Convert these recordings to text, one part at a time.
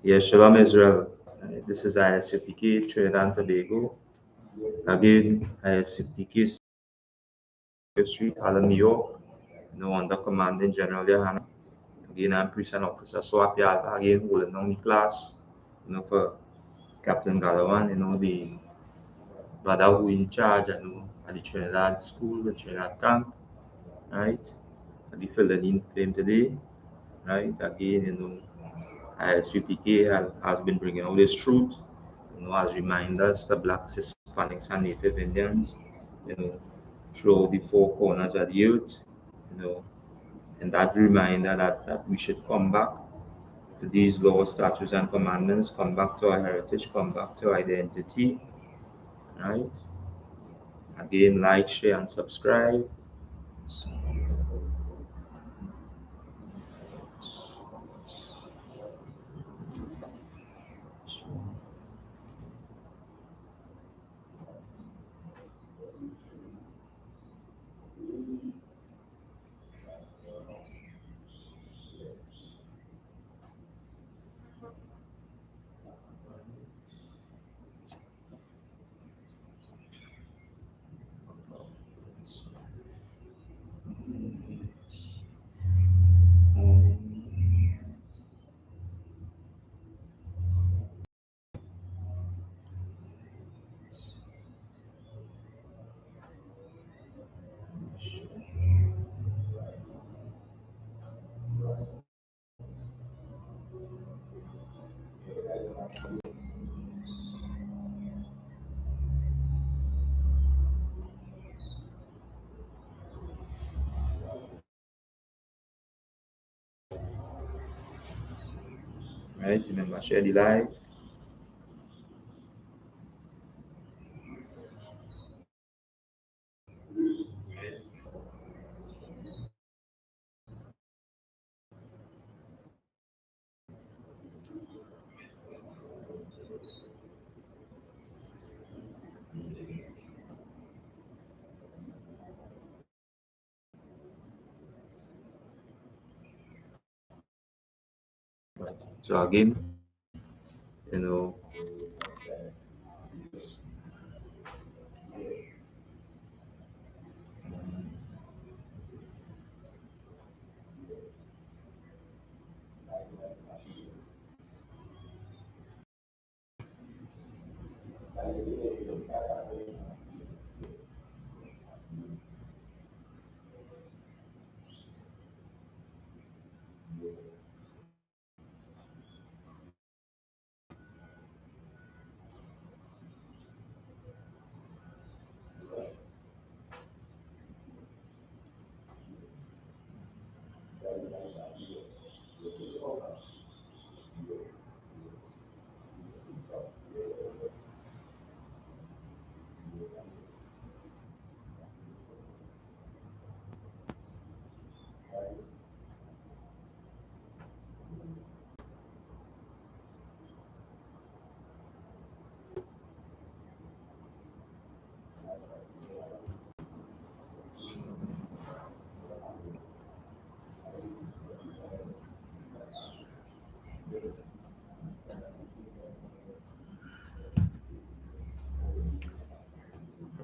Yes, Shalom Israel. This is I.S.U.P.K, Trinidad and Tobago. Again, I.S.U.P.K Street, Harlem, New York. Under Commanding General Yahanna. Again, I'm Priest and Officer Swap Alpha, again, holding down the class, for Captain Galawan, the brother who in charge, at the Trinidad School, the Trinidad camp, right? I'll be filling in for him today, right? Again, I.S.U.P.K has been bringing out this truth, as reminders to Blacks, Hispanics, and Native Indians, throughout the four corners of the earth, you know, and that reminder that we should come back to these laws, statutes, and commandments, come back to our heritage, come back to our identity, right? Again, like, share, and subscribe. Right, remember, share the live. Right. So again, you know,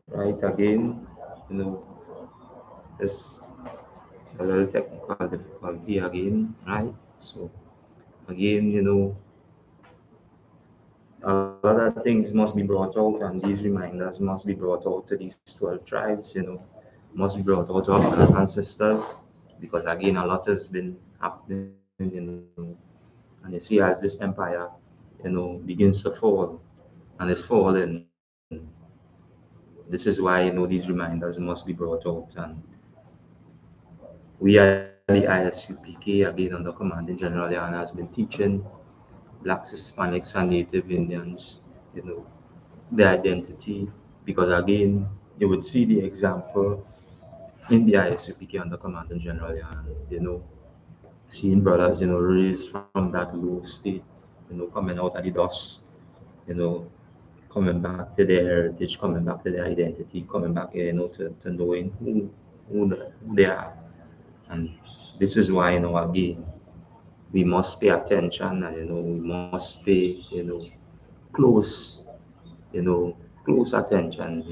right again, there's a little technical difficulty again, right? So again, a lot of things must be brought out, and these reminders must be brought out to these 12 tribes, must be brought out to our brothers and sisters, because again, a lot has been happening, and you see, as this empire, begins to fall, and is falling, this is why, these reminders must be brought out, and we at the I.S.U.P.K, again, under Commanding General Yahanna, has been teaching Blacks, Hispanics, and Native Indians, you know, their identity, because again, you would see the example in the I.S.U.P.K under Commanding General Yan, seeing brothers, raised from that low state, coming out of the dust, you know, coming back to their heritage, coming back to their identity, coming back, to knowing who they are. And this is why, again, we must pay attention, and we must pay close close attention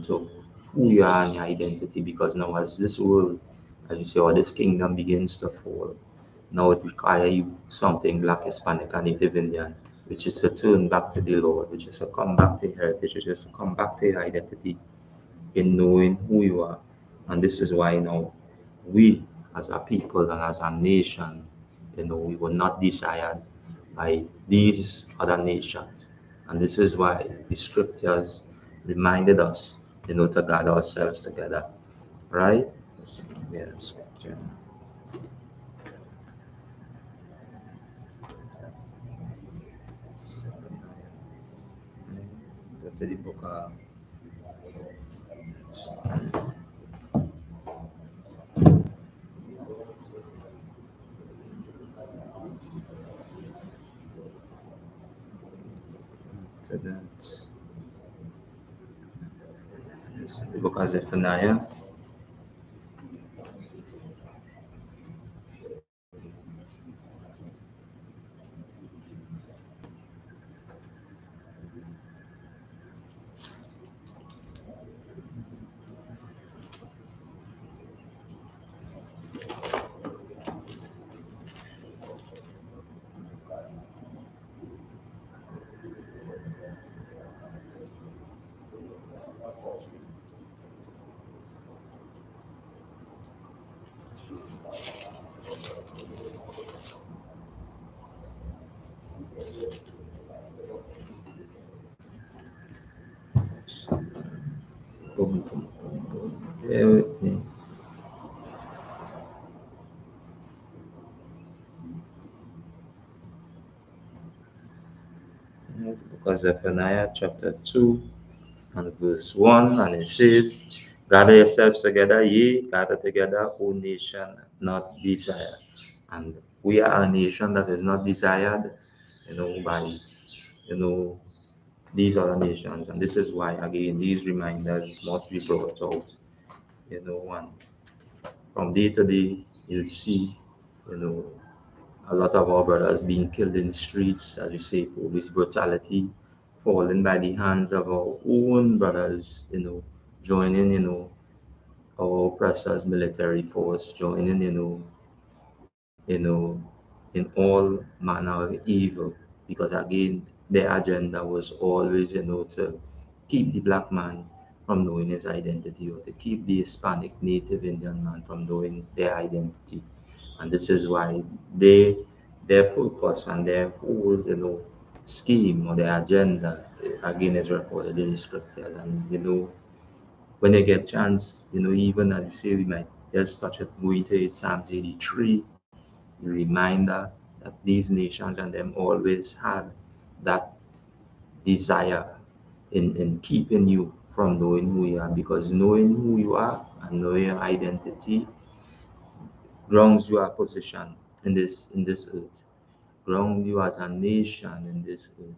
to who you are and your identity, because now as this world, as you say, or this kingdom begins to fall, now it requires you something Black, Hispanic, and Native Indian, which is to turn back to the Lord, which is to come back to heritage, which is to come back to your identity in knowing who you are. And this is why now we as a people and as a nation, we were not desired by these other nations. And this is why the scriptures reminded us, to gather ourselves together. Right? Let's see. Yeah, scripture. Go to the book of to that. The book of Zephaniah. Bear with me. The book of Zephaniah, chapter 2, and verse 1, and it says, "Gather yourselves together, ye gather together, O nation not desired." And we are a nation that is not desired, by these other nations. And this is why, again, these reminders must be brought out. And from day to day, you'll see, you know, a lot of our brothers being killed in the streets, as you say, police brutality, falling by the hands of our own brothers, joining, our oppressors' military force, joining, you know, in all manner of evil, because again, their agenda was always, to keep the black man from knowing his identity, or to keep the Hispanic Native Indian man from knowing their identity. And this is why their purpose and their whole, scheme, or their agenda, again, is recorded in the scriptures. And when they get chance, even as you say, we might just touch it, go into it, Psalms 83, the reminder that these nations and them always had that desire in keeping you from knowing who you are, because knowing who you are and knowing your identity grounds your position in this earth, ground you as a nation in this earth.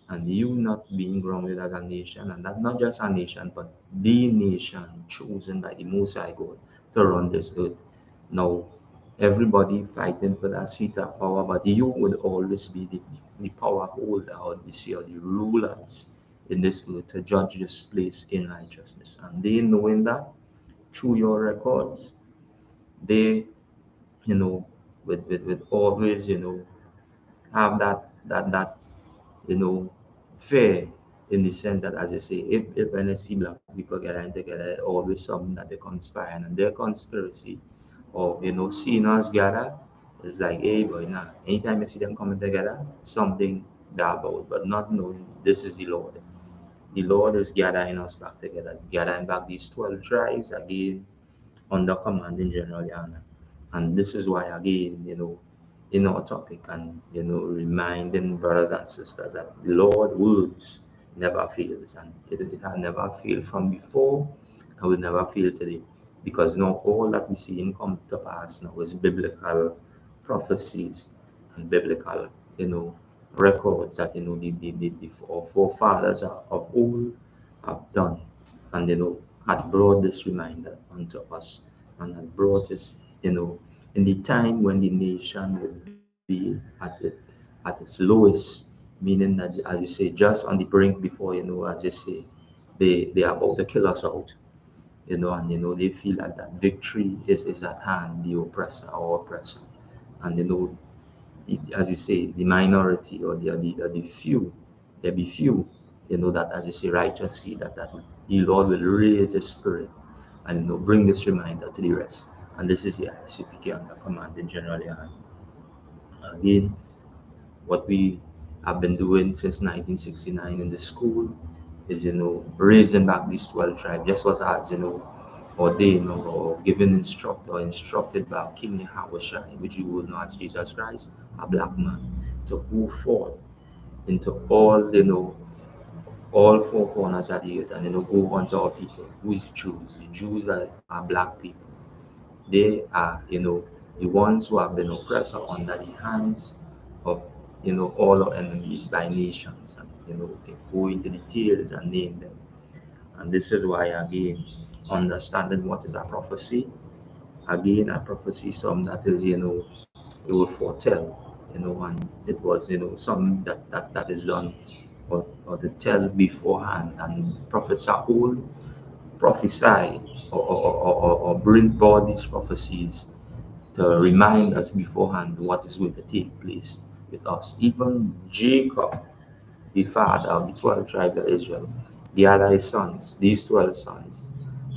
And you not being grounded as a nation, and that not just a nation, but the nation chosen by the Most High God to run this earth. Now, everybody fighting for that seat of power, but you would always be the power holder, or the say, or the rulers in this earth, to judge this place in righteousness. And they knowing that through your records, they, you know, with always, have that fair, in the sense that, as I say, if when I see black people getting together, always something that they conspire, and their conspiracy, or seeing us gather, is like, hey boy, nah. Anytime you see them coming together, something bad about, but not knowing this is the Lord. The Lord is gathering us back together, gathering back these 12 tribes again under command in Gen.YAHANNA. And this is why, again, in our topic, and reminding brothers and sisters that the Lord words never fails, and it had never failed from before, and will never fail today, because now all that we see in come to pass now is biblical prophecies and biblical, records that our forefathers of old have done, and had brought this reminder unto us, and had brought us, in the time when the nation would be be at its lowest, meaning that, as you say, just on the brink before, as you say, they are about to kill us out, and they feel that victory is at hand, the oppressor or oppressor. And as you say, the minority or the few, there be few, that, as you say, righteous see that the Lord will raise his spirit and bring this reminder to the rest. And this is the I.S.U.P.K under command in General Yahanna. Again, what we have been doing since 1969 in the school is, raising back these 12 tribes, just as, ordained or given instructed by King Yahushua, which you will know as Jesus Christ, a black man, to go forth into all four corners of the earth and, go unto our people, who is Jews. The Jews are black people. They are, the ones who have been oppressed or under the hands of, all our enemies by nations. And, we can go into details and name them. And this is why, again, understanding what is a prophecy. Again, a prophecy, some that will, it will foretell, and it was, something that is done or to tell beforehand. And prophets are old, prophesy or bring forth these prophecies to remind us beforehand what is going to take place with us. Even Jacob, the father of the 12 tribes of Israel, gathered his sons, these 12 sons,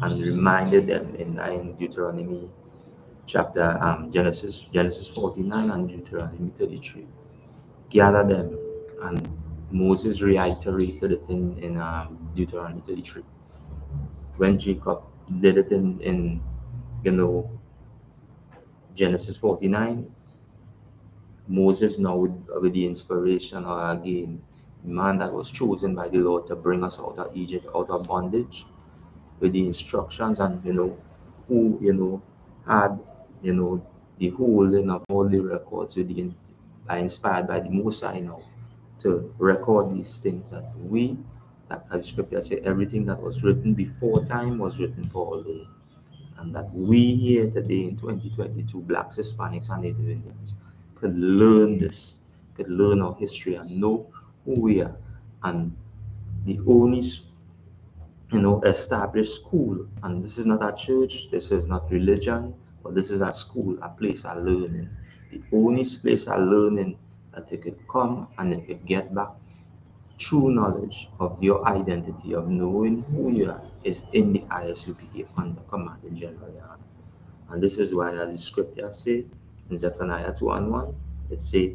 and reminded them in Deuteronomy chapter Genesis 49 and Deuteronomy 33. Gather them, and Moses reiterated it in Deuteronomy 33. When Jacob did it in you know Genesis 49, Moses now with the inspiration, or again, the man that was chosen by the Lord to bring us out of Egypt, out of bondage, with the instructions, and who had the whole of all the records with are inspired by the Most High now to record these things, that as scripture say, everything that was written before time was written for our Lord. And that we here today in 2022, blacks, Hispanics, and Native Indians, could learn this, could learn our history and know who we are. And the only established school, and this is not a church, this is not religion, but this is a school, a place of learning. The only place of learning that you could come and you could get back true knowledge of your identity, of knowing who you are, is in the I.S.U.P.K under command in General Yahanna. And this is why, as the scripture say in Zephaniah 2 and 1, it say,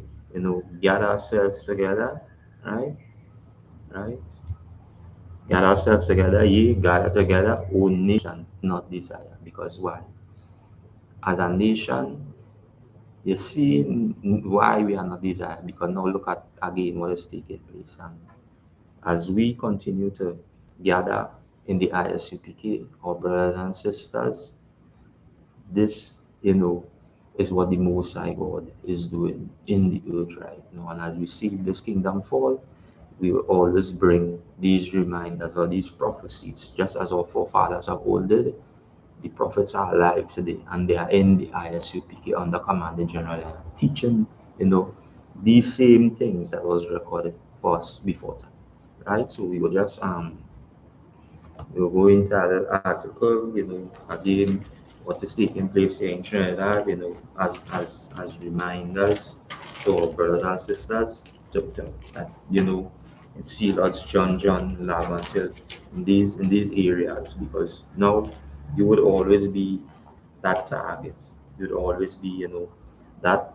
gather ourselves together, right? Right? Gather ourselves together, ye gather together, O nation, not desire. Because why? As a nation, you see why we are not desired. Because now look at again what is taking place. And as we continue to gather in the I.S.U.P.K, our brothers and sisters, this, is what the Most High God is doing in the earth right now. And as we see this kingdom fall, we will always bring these reminders or these prophecies, just as our forefathers of old did. The prophets are alive today, and they are in the I.S.U.P.K under command in General, teaching, these same things that was recorded for us before time. Right? So we will just we'll go into the article, again, what is taking place here in Trinidad, as reminders to our brothers and sisters, that, and see Lord's John, Love until in these areas, because now you would always be that target. You'd always be, that,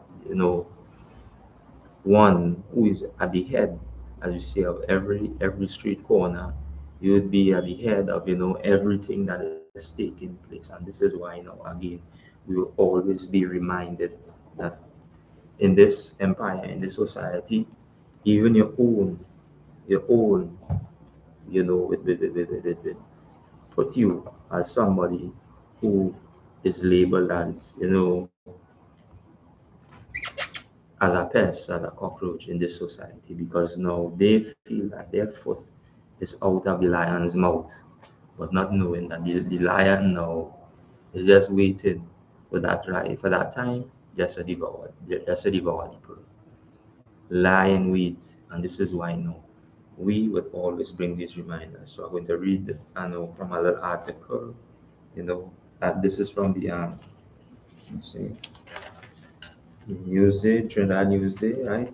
one who is at the head, as you say, of every street corner. You would be at the head of everything that is taking place. And this is why again we will always be reminded that in this empire, in this society, even your own with put you as somebody who is labeled as as a pest, as a cockroach in this society, because now they feel that their foot is out of the lion's mouth, but not knowing that the lion now is just waiting for that time just a devour people. Lie and wait, and this is why no. We would always bring these reminders. So I'm going to read, I know, from a little article, you know, that this is from the let's see, Newsday, Trinidad Newsday, right?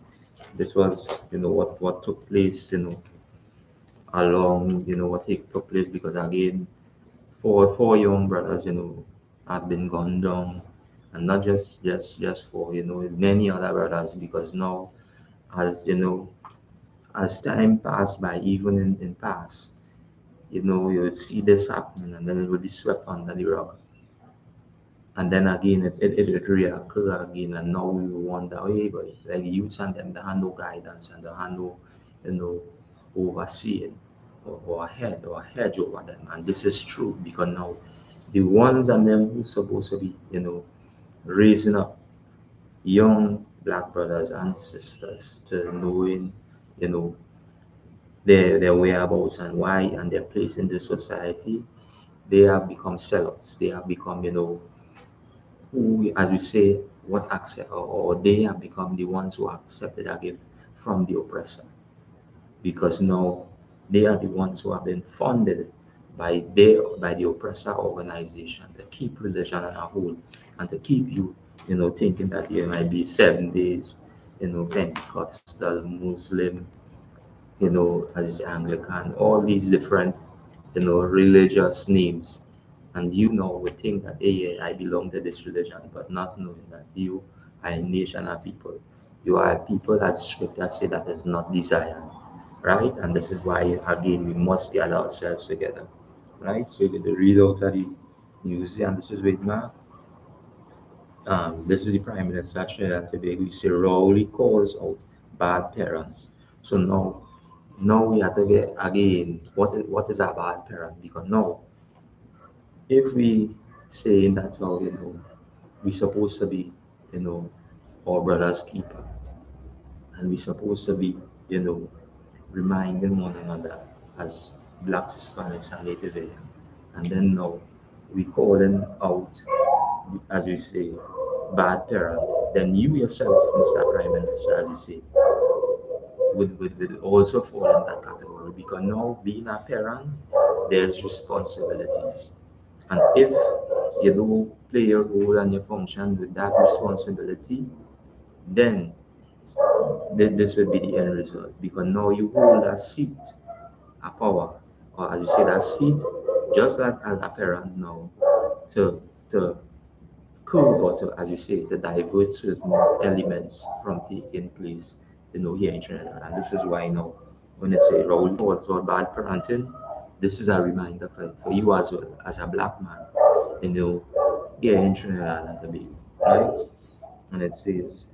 This was, you know, what took place, you know, along, you know, took place because again, four young brothers, you know, have been gone down, and not just for, you know, many other brothers, because now, as you know, as time passed by, even in past, you know, you would see this happening, and then it would be swept under the rug. And then again, it would reoccur again, and now we wonder, hey, but like the youths and them, they have no guidance and they have no, you know, overseeing or a head or a hedge over them. And this is true because now the ones and them who's supposed to be, you know, raising up young black brothers and sisters to knowing, you know, their whereabouts and why and their place in the society, they have become sellouts. They have become, you know, who, as we say, what accept, or they have become the ones who accepted a gift from the oppressor, because now they are the ones who have been funded by the oppressor organization to keep religion on a hold and to keep you, you know, thinking that there might be 7 days, you know, Pentecostal, Muslim, you know, as Anglican, all these different, you know, religious names. And you know, would think that, hey, I belong to this religion, but not knowing that you are a nation of people. You are a people that scripture say that is not desired, right? And this is why, again, we must gather ourselves together, right? So we're going to read out of the news, and this is with Mark. This is the Prime Minister of Trinidad and Tobago. He say Rowley calls out bad parents. So now we have to get again what is a bad parent, because now if we say that, well, you know, we supposed to be, you know, our brother's keeper, and we supposed to be, you know, reminding one another as blacks, Hispanics, and Native Indian, and then now we calling out, as we say, bad parent, then you yourself, Mr. Prime Minister, as you say, would also fall in that category, because now being a parent, there's responsibilities. And if you do play your role and your function with that responsibility, then this will be the end result. Because now you hold a seat, a power, or as you say, that seat, just like as a parent now, to to curb, or to, as you say, to divert certain elements from taking place, you know, here in Trinidad. And this is why now, when they say Raul calls out bad parenting, this is a reminder for you as well, as a black man, you know, here in Trinidad and Tobago, right? And it says,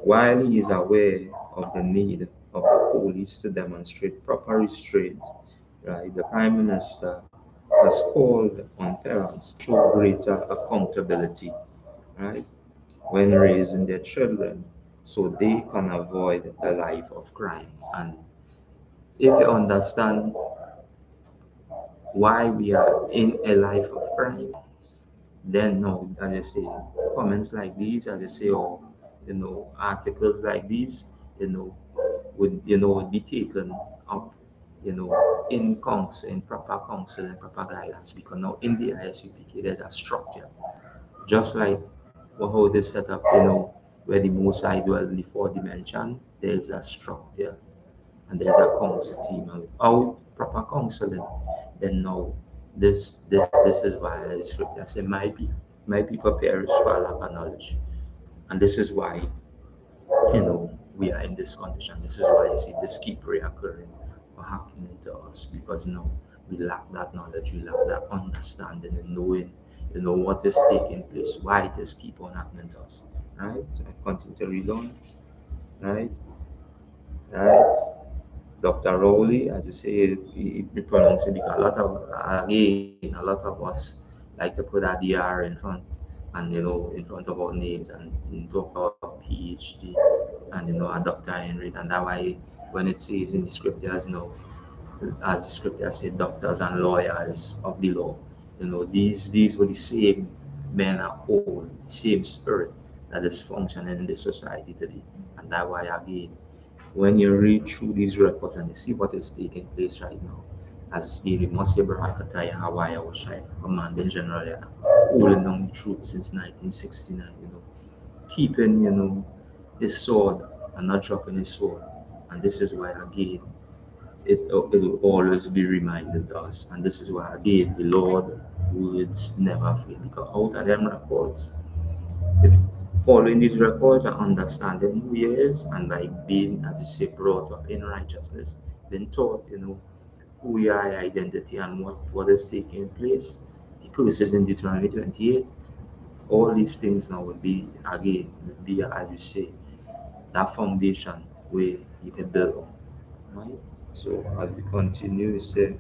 while he is aware of the need of the police to demonstrate proper restraint, right, the Prime Minister has called on parents to show greater accountability, right, when raising their children, so they can avoid the life of crime. And if you understand why we are in a life of crime, then no, as I say, comments like these, as I say, or, you know, articles like these, you know, would be taken up, you know, in council, in proper council and proper guidance, because now in the I.S.U.P.K there's a structure, just like how it is set up, you know, where the Most High dwell in the fourth dimension, there's a structure and there's a council team. And without proper counseling, then now this is why the scripture say, my people perish for lack of knowledge. And this is why, you know, we are in this condition. This is why you see this keep reoccurring or happening to us, because now we lack that knowledge, we lack that understanding and knowing, you know, what is taking place, why it is keep on happening to us. Right? So I continue to read on. Right? Right. Dr. Rowley, as you say, he pronounced it, because a lot of, again, a lot of us like to put a DR in front, and, you know, in front of our names, and talk about PhD and, you know, a Dr. Henry, and that why when it says in the scriptures, you know, as the scripture said, doctors and lawyers of the law, you know, these were the same men are all, same spirit, that is functioning in the society today. And that's why, again, when you read through these records and you see what is taking place right now, as the Mosque Barakataya Hawaii was Shai, Commanding General, holding down the truth since 1969, keeping, his sword and not dropping his sword. And this is why, again, it will always be reminded us. And this is why, again, the Lord words never fail. Because out of them records, if following these records and understanding who he is, and by being, as you say, brought up in righteousness, being taught, who we are, identity, and what is taking place, the curses in Deuteronomy 28, all these things now will be, again, will be, as you say, that foundation where you can build on. Right? So as we continue, we say,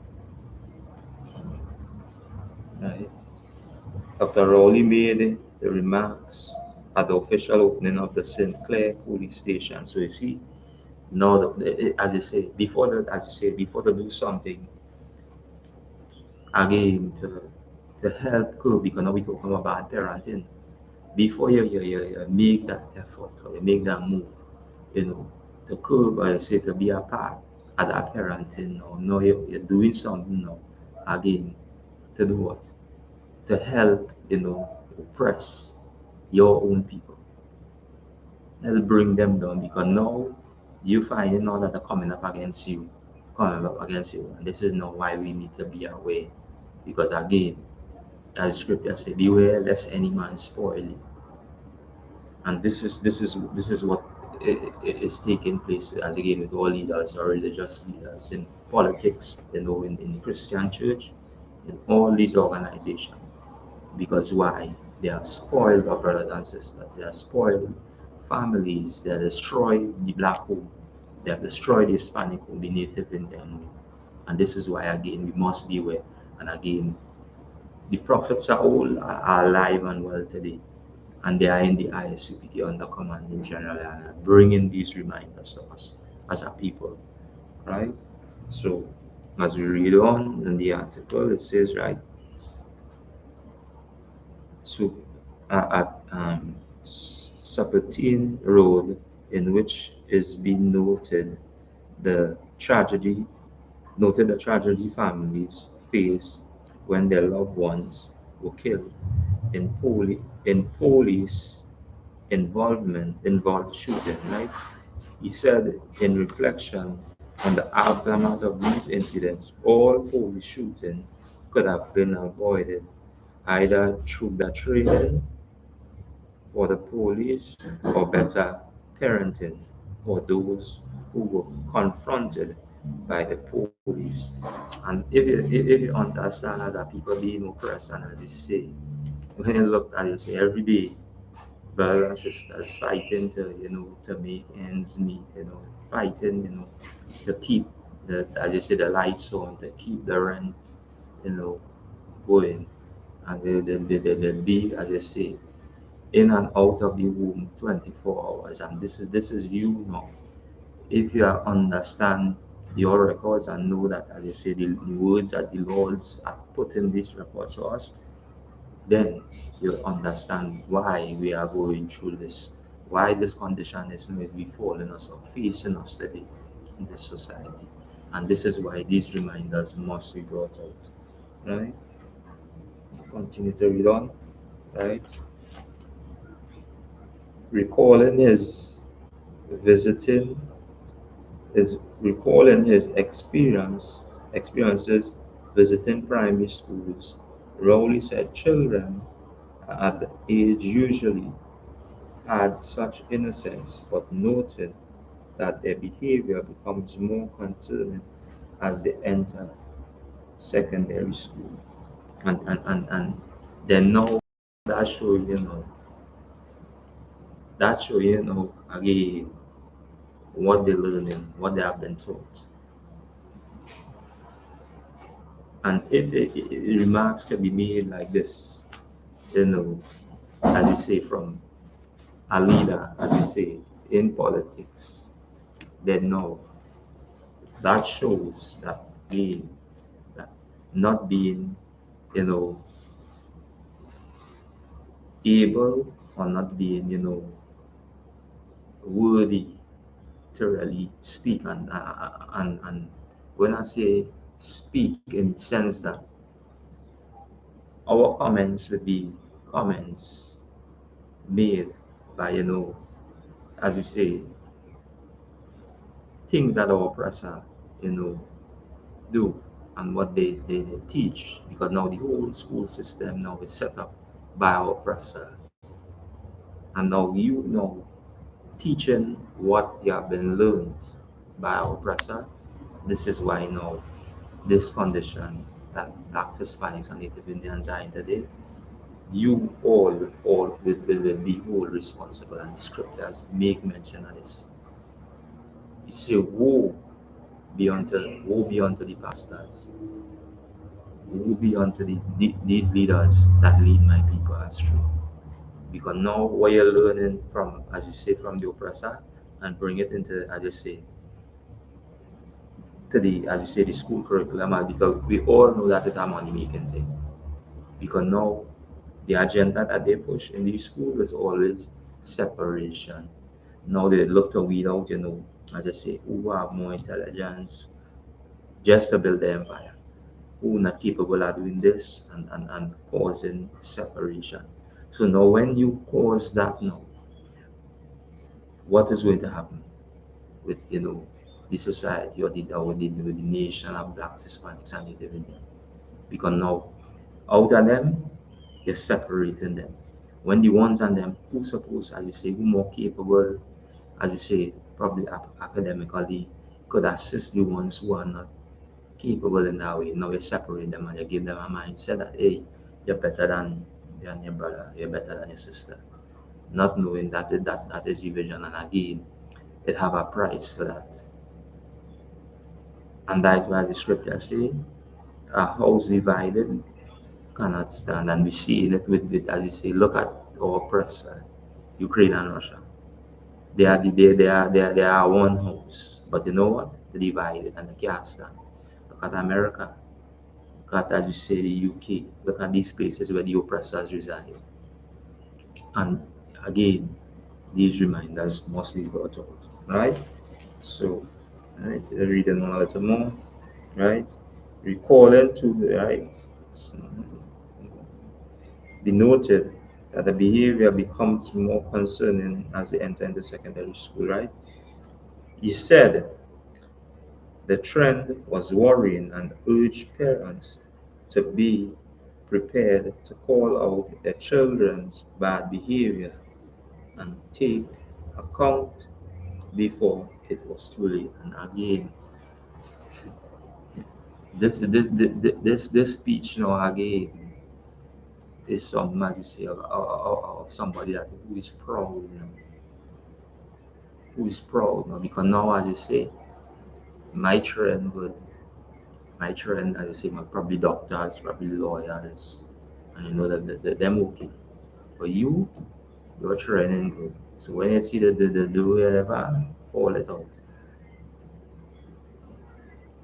right, Dr. Rowley made the remarks at the official opening of the St. Clair police station. So you see, now, as you say, before they do something, again, to help curb, because now we're talking about bad parenting. Before you make that effort or you make that move, to curb, or you say to be a part of that parenting, now you're doing something now, again, to do what? To help, oppress your own people, help bring them down, because now you find out that they're coming up against you, and this is not why we need to be aware, because again, as the scripture says, beware lest any man spoil you. And this is what is taking place, as again, with all leaders or religious leaders in politics, in the Christian church, in all these organizations. Because why? They have spoiled our brothers and sisters. They have spoiled families. They have destroyed the black home. They have destroyed the Hispanic home, the Native Indian home. And this is why, again, we must be aware. And again, the prophets are alive and well today. And they are in the I.S.U.P.K under commanding General YAHANNA, bringing these reminders to us as a people. Right? So, as we read on in the article, it says, right, so at Serpentine Road, in which is being the tragedy the tragedy families face when their loved ones were killed in police involved shooting, right? He said in reflection on the aftermath of these incidents, all police shooting could have been avoided either through better training for the police or better parenting for those who were confronted by the police. And if you understand that people being oppressed, and as you say, when you look at it, say every day, brothers and sisters fighting to make ends meet, fighting, to keep as you say, the lights on, to keep the rent, you know, going, and the be, as you say, in and out of the womb 24 hours. And this is you now. If you understand your records and know that, as you say, the words that the Lords are put in these records for us, then you understand why we are going through this, why this condition is befalling us or facing us today in this society. And this is why these reminders must be brought out. Right? Continue to read on. Right? Recalling his visiting is recalling his experiences visiting primary schools. Rowley said children at the age usually had such innocence, but noted that their behavior becomes more concerning as they enter secondary school. And then now that show, again, what they're learning, what they have been taught. And if remarks can be made like this, as you say, from a leader, as you say, in politics, then no, that shows that being, that not being, able or not being, worthy to really speak. And when I say speak, in the sense that our comments would be comments made by, as you say, things that our oppressor, do, and what they teach, because now the whole school system now is set up by our oppressor. And now you know teaching what you have been learned by our oppressor. This is why now this condition that Black, Hispanics, and Native Indians are in today, you all will be all responsible, and the scriptures make mention of this. You say, woe be unto the pastors, woe be unto these leaders that lead my people astray. Because now what you're learning from, as you say, from the oppressor, and bring it into, as you say, to the, as you say, the school curriculum, and because we all know that is a money making thing. Because now the agenda that they push in the school is always separation. Now they look to weed out, as I say, who have more intelligence just to build the empire, who not capable of doing this, and causing separation. So now when you cause that now, what is going to happen with, the society, or the nation of Blacks, Hispanics, and Native Indians? Because now out of them, you're separating them. When the ones and them who suppose, as you say, who more capable, as you say, probably academically, could assist the ones who are not capable in that way. Now you separate them and you give them a mindset that, hey, you're better than your brother, you're better than your sister. Not knowing that is division, and again, it have a price for that. And that's why the scripture say, a house divided cannot stand. And we see it with, as you say, look at our press, Ukraine and Russia. They are one house, but you know what? They divided and they can't stand. Look at America. Look at, as you say, the UK. Look at these places where the oppressors reside. And again, these reminders must be brought out, right? So, right, reading a little more, right? Recalling to the right. Be noted that the behavior becomes more concerning as they enter into secondary school, right? He said the trend was worrying and urged parents to be prepared to call out their children's bad behavior and take account before it was too late. And again, this speech, again, is some, as you say, of somebody that who is proud, who is proud now, because now, as you say, my trend would, as I say, probably doctors, probably lawyers, and that them okay. But you're trending good. So when you see the do whatever, call it out.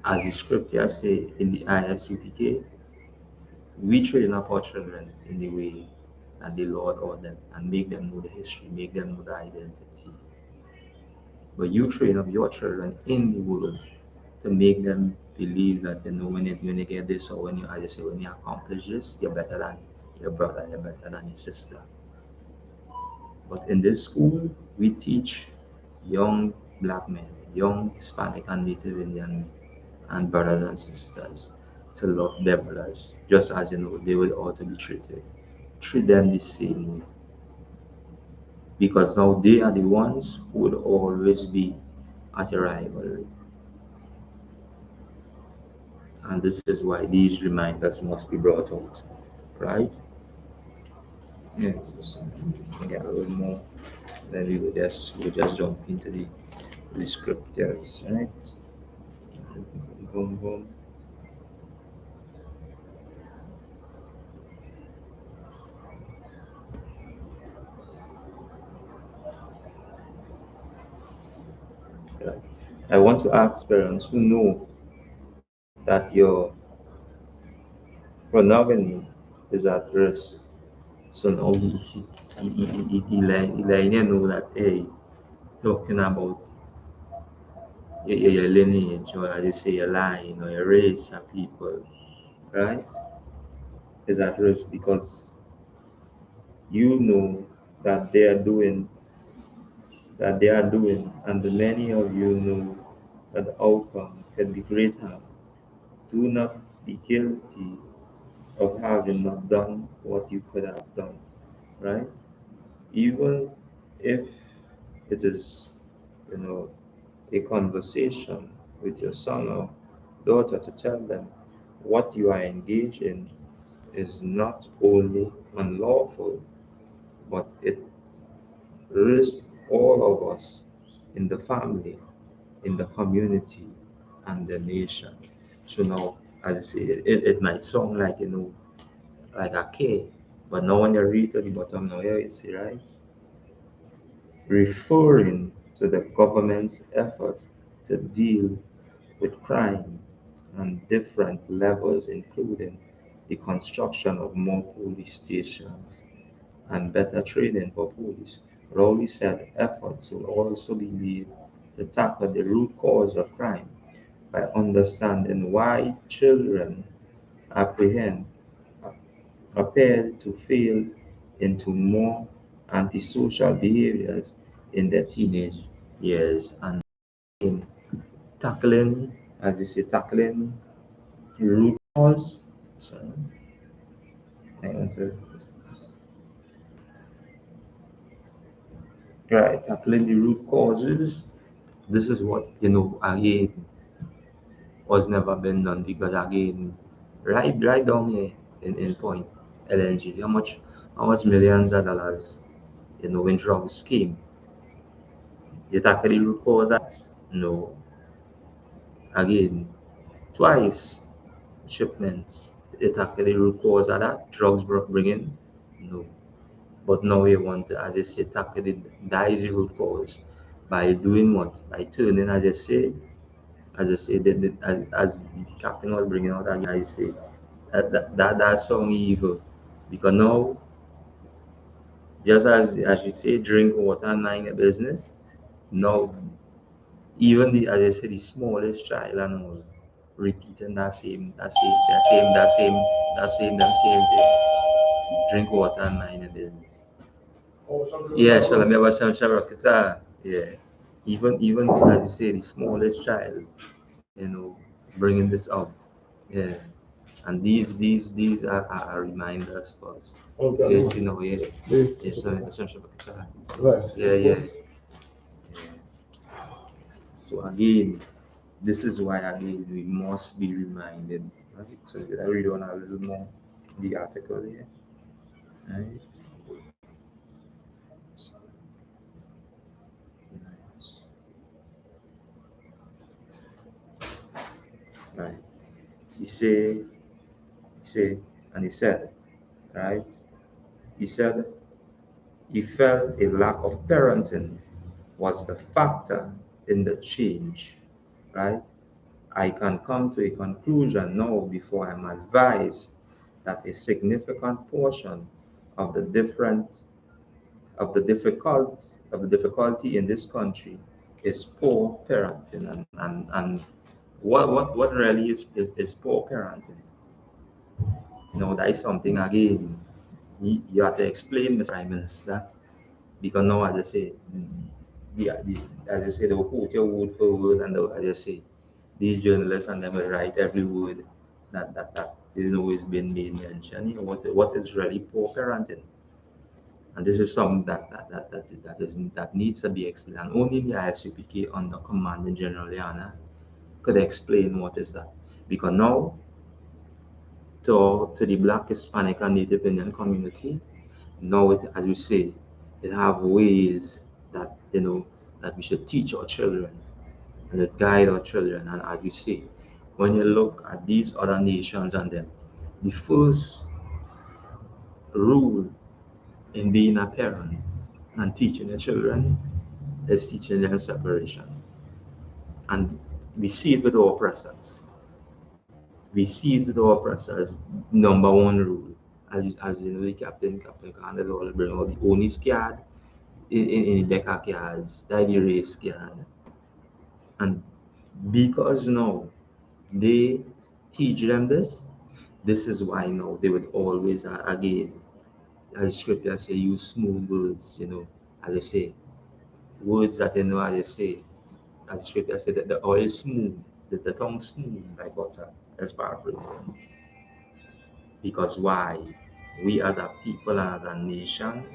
As the scripture say in the I.S.U.P.K, we train up our children in the way that the Lord ordered them, and make them know the history, make them know the identity. But you train up your children in the world to make them believe that, when you get this, or when you, as you say, when you accomplish this, you're better than your brother, you're better than your sister. But in this school, we teach young black men, young Hispanic and Native Indian men, and brothers and sisters to love their brothers, just as they will ought to be treated. Treat them the same way. Because now they are the ones who would always be at a rivalry. And this is why these reminders must be brought out. Right? Yeah. So, get a little more. Then we just jump into the scriptures, right? Boom, boom. Right. I want to ask parents who know that your monogamy is at risk So now he let you know that, hey, talking about your lineage, or as you say, your line, or your race of people, right, is at risk because you know that they are doing, and the many of you know that the outcome can be greater. Do not be guilty of having not done what you could have done, right? Even if it is, you know, a conversation with your son or daughter to tell them what you are engaged in is not only unlawful, but it risks all of us in the family, in the community, and the nation. So now, as I say, it might sound like, like a K, but now when you read to the bottom now, here you see, right? Referring to the government's effort to deal with crime on different levels, including the construction of more police stations and better training for police. Rowley said efforts will also be made to tackle the root cause of crime by understanding why children apprehend appear to fall into more antisocial behaviors in their teenage years, and in tackling, as you say, tackling the root cause. So, I want to, right, tackling the root causes. This is what, again, was never been done because, again, right down here in point LNG, how much millions of dollars, in drugs scheme. It actually records that, no, again, twice shipments. It actually records that drugs bringing, no. But now we want to, as I say, tackle the root cause by doing what? By turning, as I say, as the captain was bringing out, and I say, that song evil. Because now, just as you say, drink water and mind your business, now, even as I said, the smallest child and all, repeating that same thing. Drink water and mind your business. Yeah, SHALAM, yeah. Even as you say, the smallest child, bringing this out. Yeah. And these are reminders for us. Yes, yeah. Yes, yeah. So again, this is why, again, we must be reminded. Right? So I read on a little more the article here. Right? Right. He say, and he said, right? He said he felt a lack of parenting was the factor in the change, right? I can come to a conclusion now before I'm advised that a significant portion of the difficulty in this country is poor parenting, and what really is poor parenting. That is something, again, you have to explain, Mr. Prime Minister, because now, as I say, they will quote your word for word, and as I say, these journalists and them will write every word that is being made mention. What is really poor parenting, and this is something that needs to be explained. And only the I.S.U.P.K under Commanding General Yana could explain what is that, because now, to the Black, Hispanic, and Native Indian community, now, as we say, it have ways that that we should teach our children and guide our children. And as we say, when you look at these other nations and them, the first rule in being a parent and teaching your children is teaching them separation. And we see it with our oppressors. We see it with our oppressors. Number one rule, as you know, the Captain Candle will bring all the Oni card in the Becca cards, that the race card. And because now they teach them this is why now they would always, again, as scripture say, use smooth words, as I say, words that they know, as I say, as scripture say, that the oil is smooth, that the tongue smooth like butter, as paraphrasing. Because why? We as a people and as a nation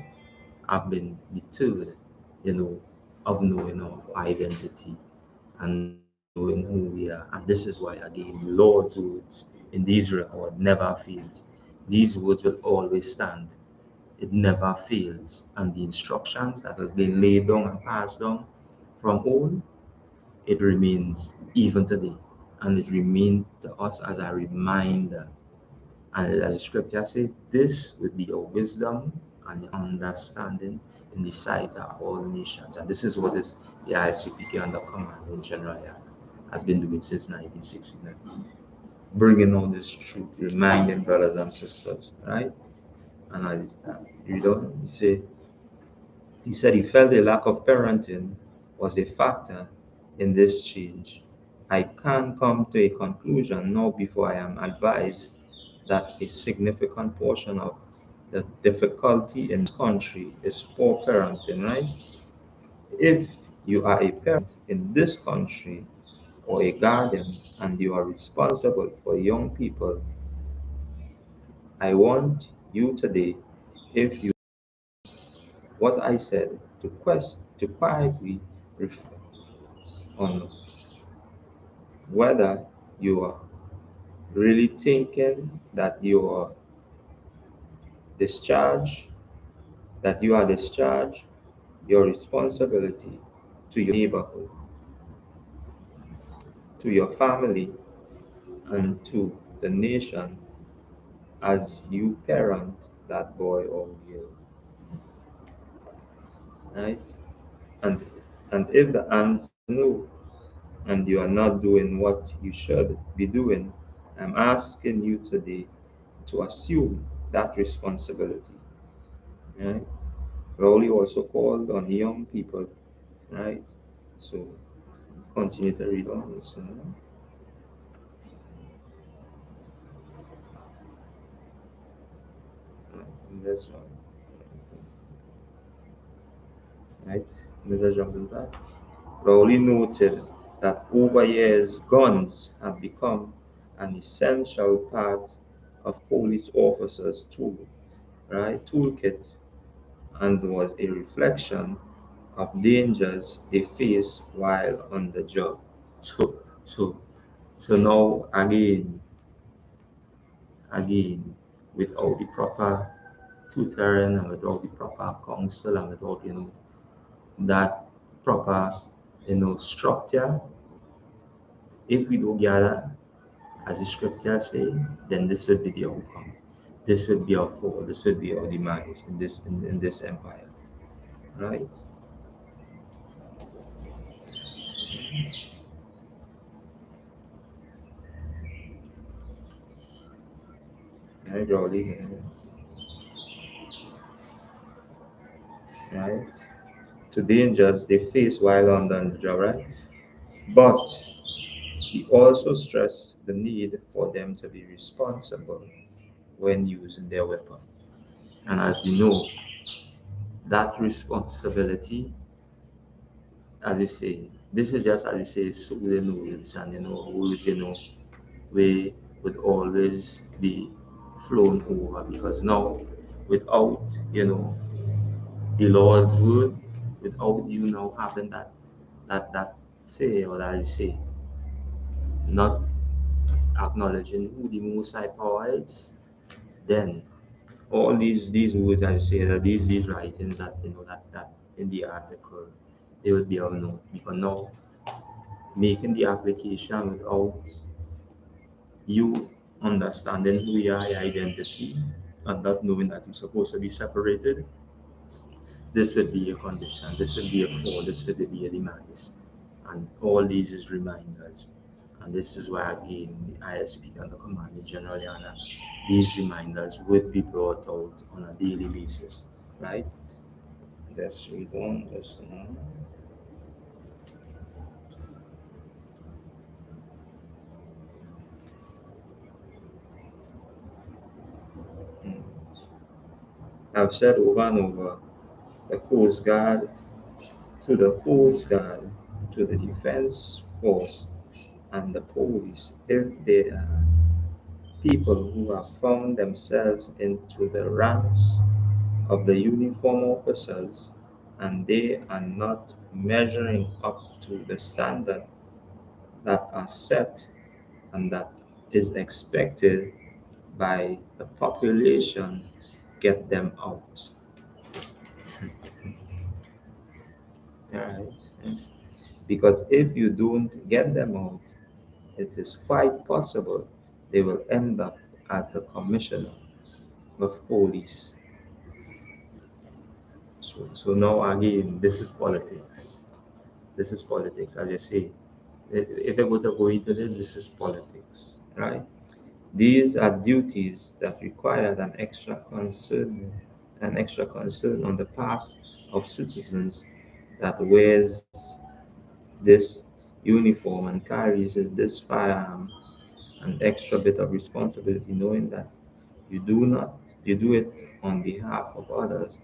have been deterred, of knowing our identity and knowing who we are. And this is why, again, the Lord's words in the Israel word never fails. These words will always stand. It never fails. And the instructions that have been laid down and passed down from old, it remains even today. And it remains to us as a reminder. And as the scripture says, this would be your wisdom and understanding in the sight of all nations. And this is what is the I.S.U.P.K under command in GEN.YAHANNA has been doing since 1969. Bringing all this truth, reminding brothers and sisters, right? And I read on, he said he felt the lack of parenting was a factor in this change. I can't come to a conclusion now before I am advised that a significant portion of the difficulty in this country is poor parenting, right? If you are a parent in this country or a guardian and you are responsible for young people, I want you today, if you what I said, to quietly reflect on whether you are really thinking that discharged, that you are discharged your responsibility to your neighborhood, to your family, and to the nation as you parent that boy or girl, right? And if the answer is no, and you are not doing what you should be doing, I'm asking you today to assume that responsibility, right? Rowley also called on young people, right? So continue to read on this, right? And this one, right? Let's jump into that. Rowley noted that over years guns have become an essential part of police officers' toolkit, and was a reflection of dangers they face while on the job. So, so, so now again, without the proper tutoring and without the proper counsel and without that proper structure, if we don't gather, as the scripture say, then this will be the outcome. This will be our fall. This will be our demise in this empire, right? Right, Rowley, right? To dangers they face while on the job, right? But he also stressed the need for them to be responsible when using their weapon. And as we know, that responsibility, as you say, this is just as you say, soothing words and words, we would always be flown over because now without, the Lord's word, without you now having that fear or that you say, not acknowledging who the most high power is, then all these words I say that these writings that that in the article they will be unknown because now making the application without you understanding who you are, your identity, and not knowing that you're supposed to be separated, this will be a condition, this will be a fall, this will be a demise. And all these is reminders. And this is why again the I.S.U.P.K and the Commanding General Yana, these reminders would be brought out on a daily basis, right? Just read on, just I've said over and over, the Coast Guard, to the Coast Guard, to the Defense Force, and the police, if they are people who have found themselves into the ranks of the uniform officers and they are not measuring up to the standard that are set and that is expected by the population, get them out. Right? Because if you don't get them out, it is quite possible they will end up at the commissioner of police. So now again, this is politics. This is politics, as I say. If I were to go into this, this is politics, right? These are duties that require an extra concern on the part of citizens that wears this uniform and carries this firearm, an extra bit of responsibility, knowing that you do it on behalf of others,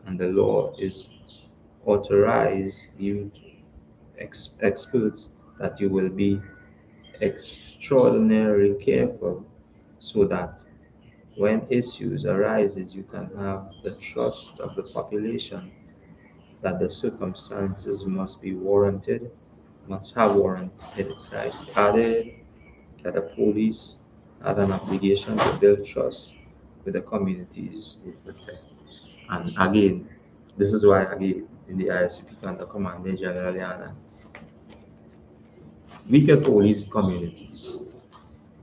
and the law is authorize you to experts that you will be extraordinarily careful so that when issues arises you can have the trust of the population that the circumstances must be warranted, must have warranted it, right? Added that the police had an obligation to build trust with the communities they protect. And again, this is why again in the I.S.U.P.K and the Commanding General Yana, we can police communities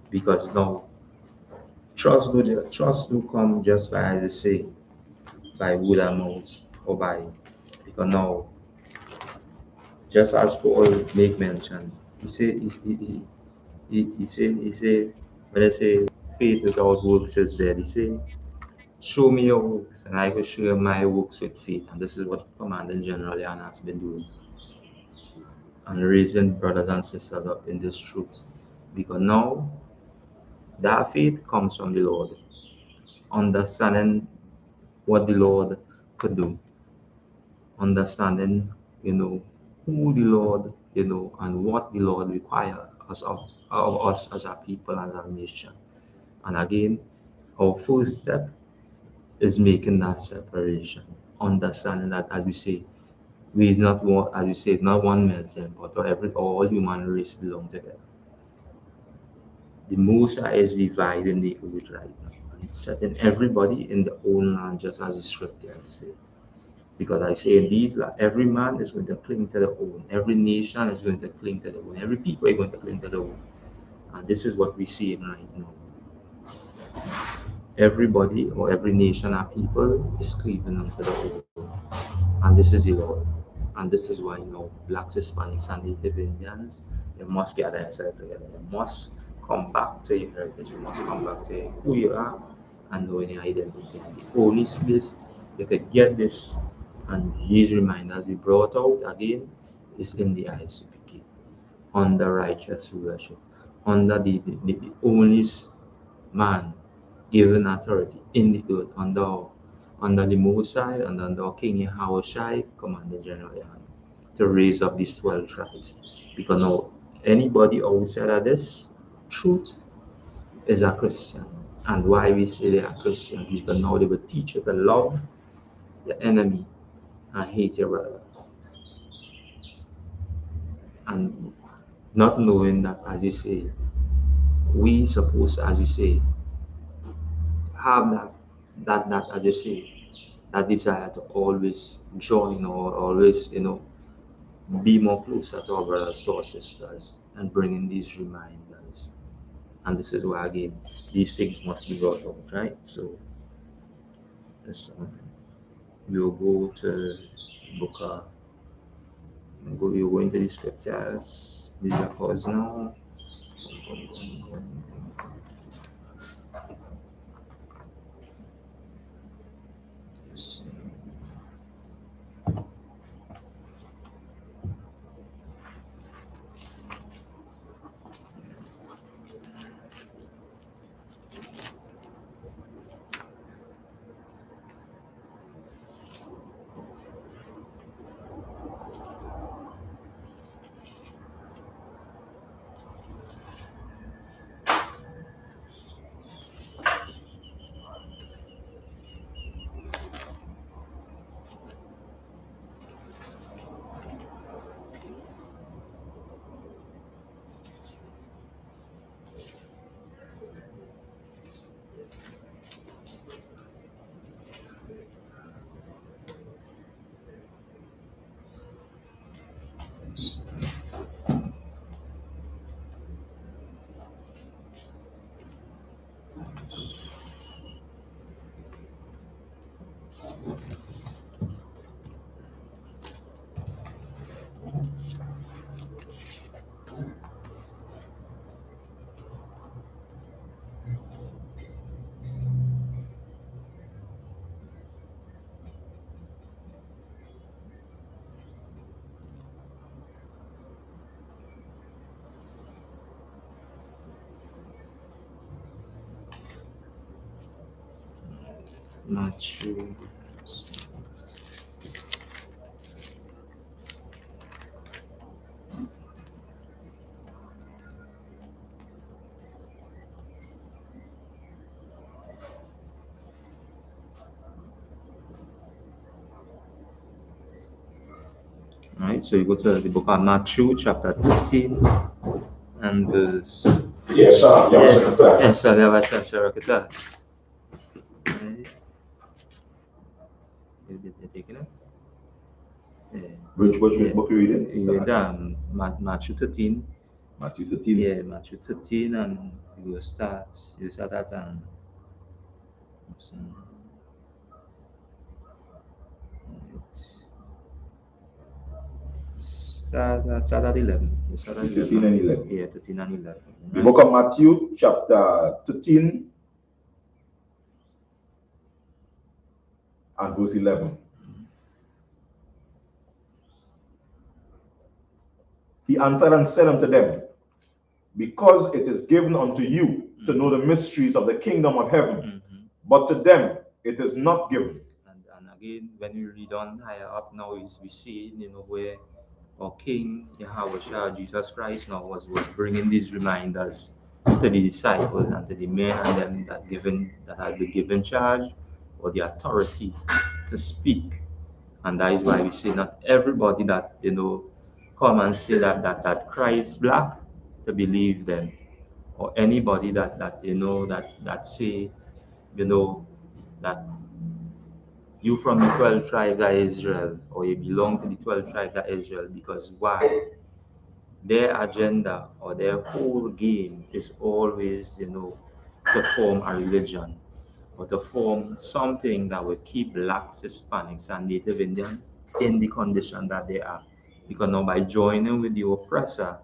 because now trust no come just by as they say by word of mouth or by because now just as Paul make mention, he say he say when I say faith without works is dead, he say show me your works and I will show you my works with faith, and this is what Commanding General Yan has been doing and raising brothers and sisters up in this truth because now that faith comes from the Lord, understanding what the Lord could do, understanding, who the Lord, and what the Lord requires of us as a people, as a nation. And again, our first step is making that separation, understanding that, as we say, we is not one, as we say, not one melting, but all human race belong together. The Most High is dividing the earth right now and setting everybody in the own land, just as the scriptures say. Because I say in these, like, every man is going to cling to the own, every nation is going to cling to the own, every people is going to cling to the own. And this is what we see right now. Everybody or every nation or people is cleaving unto the own. And this is the Lord. And this is why, blacks, Hispanics, and Native Indians, they must gather themselves together. They must come back to your heritage. You must come back to who you are and knowing your identity. And the only space you could get this and these reminders we brought out again is in the I.S.U.P.K, under righteous rulership, under the only man given authority in the earth, under the Most High and under King Yahushua, Commander General Yahanna, to raise up these 12 tribes. Because now anybody outside of this truth is a Christian. And why we say they are Christian? Because now they will teach you to love the enemy and hate your brother. And not knowing that, as you say, we suppose, as you say, have that as you say, that desire to always join or always, be more closer to our brothers or sisters and bringing these reminders. And this is why again these things must be brought out, right? So this we'll go to book we'll go into the scriptures. These are cause now. Matthew. Right, so you go to the book of Matthew, chapter 13, and verse. Yes, sir. Yes, sir. Right. You taking it? Yeah. Which book you reading? You read Matthew 13. Matthew 13. Yeah, Matthew 13, and you start at start at 11. You start at 13 and 11. Yeah, 13 and 11. The book of Matthew, chapter 13, and verse 11. He answered and said unto them, because it is given unto you to know the mysteries of the kingdom of heaven, but to them it is not given. And again, when we read on higher up now, is we see, where our King Yahweh Jesus Christ now was bringing these reminders to the disciples and to the men and them that had been given charge or the authority to speak. And that is why we say not everybody that come and say that Christ black to believe them, or anybody that say that you from the 12 tribes of Israel, or you belong to the 12 tribes of Israel, because why? Their agenda or their whole game is always, to form a religion or to form something that will keep blacks, Hispanics, and Native Indians in the condition that they are. Because now by joining with the oppressor,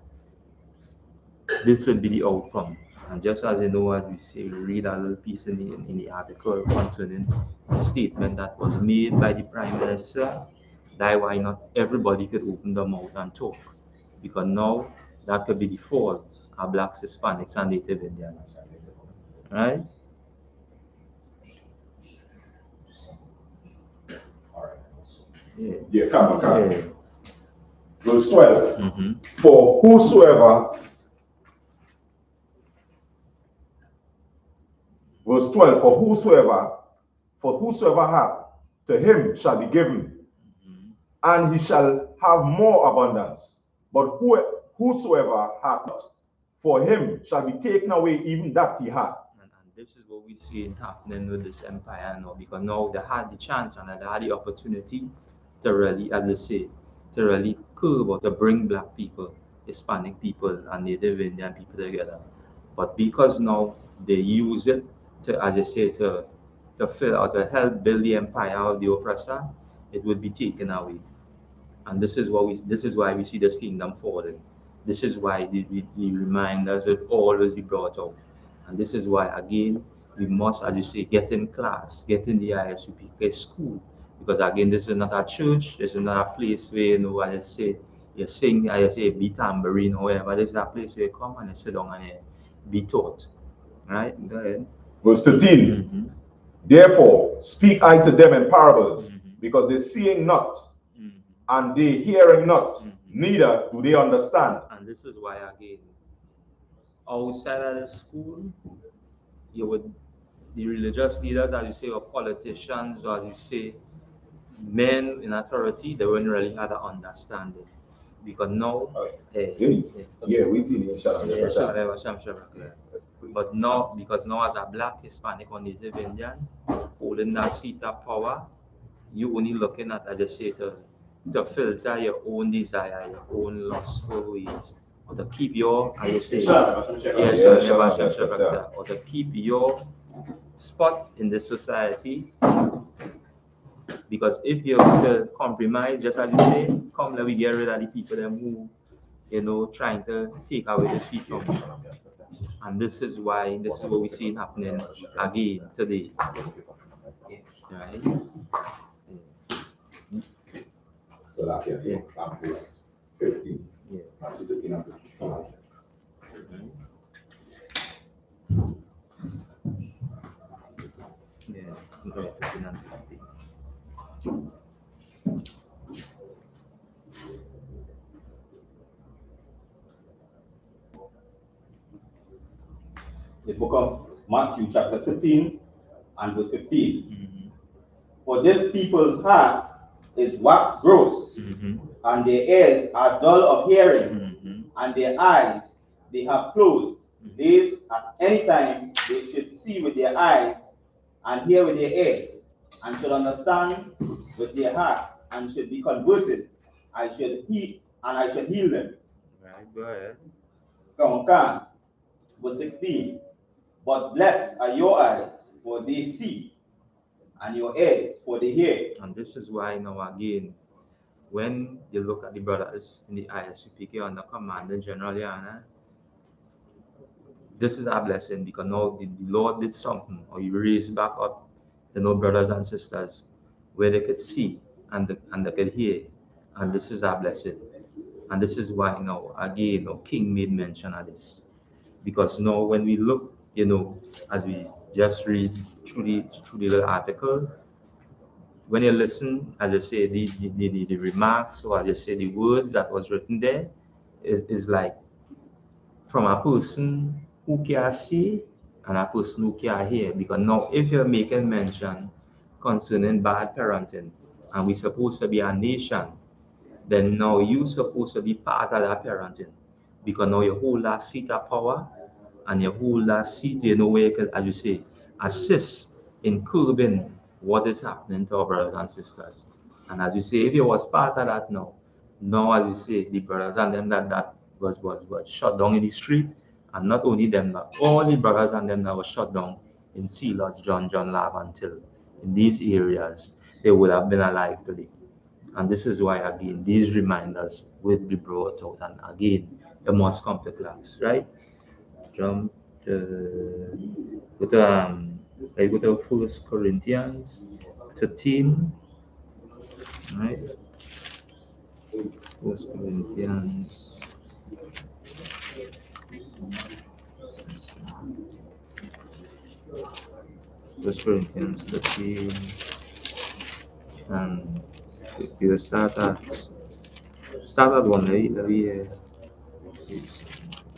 this will be the outcome. And just as as we say, we read a little piece in the article concerning the statement that was made by the Prime Minister, that why not everybody could open their mouth and talk. Because now that could be the fault of blacks, Hispanics, and Native Indians. Right? Yeah, come. Yeah. Verse 12. For whosoever, verse 12, for whosoever hath, to him shall be given, and he shall have more abundance. But whosoever hath not, for him shall be taken away even that he had. And this is what we see happening with this empire now, because now they had the chance and they had the opportunity to really, as you say, to really curb or to bring black people, Hispanic people, and Native Indian people together. But because now they use it to, as you say, to fill or to help build the empire of the oppressor, it would be taken away. And this is why we see this kingdom falling. This is why the reminders will always be brought out. And this is why, again, we must, as you say, get in class, get in the I.S.U.P.K school. Because again, this is not a church, this is not a place where, you know, as I say, you sing, as I say, beat tambourine or whatever. This is a place where you come and you sit down and you be taught. Right? Go ahead. Verse 13. Therefore, speak I to them in parables, because they seeing not, and they hearing not, neither do they understand. And this is why, again, outside of the school, you would, the religious leaders, as you say, or politicians, or as you say, men in authority, they wouldn't really have an understanding. Because now, we see the SHALAM. But now, because now as a black, Hispanic, or Native Indian, holding that seat of power, you only looking at, as I say, to filter your own desire, your own lustful ways, or to keep your, as I say, or to keep your spot in the society. Because if you're to compromise, just as you say, come let we get rid of the people them who, you know, trying to take away the seat from you. And this is why, this is what we see happening again today. Right? So that verse 15. Matthew 13 and 15. The book of Matthew chapter 13 and verse 15. For this people's heart is wax gross, and their ears are dull of hearing, and their eyes they have closed. These at any time they should see with their eyes, and hear with their ears, and should understand with their heart, and should be converted. I should heal them. Right, go ahead. Come on, verse 16. But blessed are your eyes, for they see, and your ears, for they hear. And this is why now again, when you look at the brothers in the I.S.U.P.K under Commander General GEN.YAHANNA, this is a blessing because now the Lord did something, or He raised back up, you know, brothers and sisters, where they could see and they could hear, and this is a blessing. And this is why now again, you know, King made mention of this, because now when we look, you know, as we just read through the little article, when you listen, as I say, the remarks, or as I say, the words that was written there, is like from a person who can see and a person who can hear. Because now, if you're making mention concerning bad parenting, and we're supposed to be a nation, then now you're supposed to be part of that parenting. Because now you hold that seat of power, and you hold that seat, you know, where you can, as you say, assist in curbing what is happening to our brothers and sisters. And as you say, if you was part of that now as you say, the brothers and them that was shut down in the street, and not only them, but all the brothers and them that were shut down in Sea Lodge, John Lab until in these areas, they would have been alive today. And this is why again these reminders will be brought out, and again they must come to class, right? Jump I go to 1 Corinthians 13, right? 1 Corinthians 13, and you start at one. It's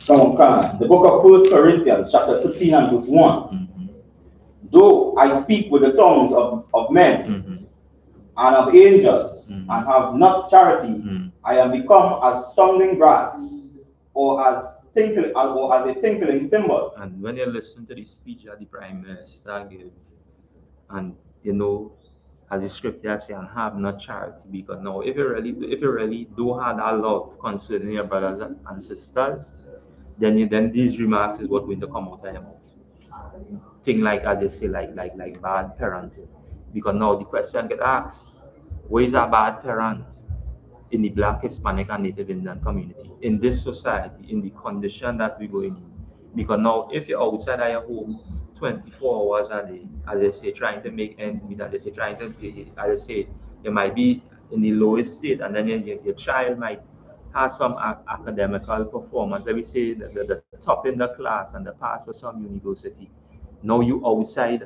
The book of 1 Corinthians chapter 13 and verse 1. Though I speak with the tongues of men and of angels, and have not charity, I am become as sounding brass, or as a tinkling cymbal. And when you listen to the speech that the Prime Minister gave, and you know, as the scripture says, and have not charity, because now if you really do have that love concerning your brothers and sisters, then these remarks is what going to come out of your mouth. Thing like, as they say, like bad parenting. Because now the question get asked, what is a bad parent? in the Black, Hispanic, and Native Indian community, in this society, in the condition that we're going in. Because now, if you're outside of your home 24 hours a day, as I say, trying to make ends meet, as I say, trying to, as I say, you might be in the lowest state, and then your child might have some academical performance. Let me say the top in the class and the pass for some university. Now you outside,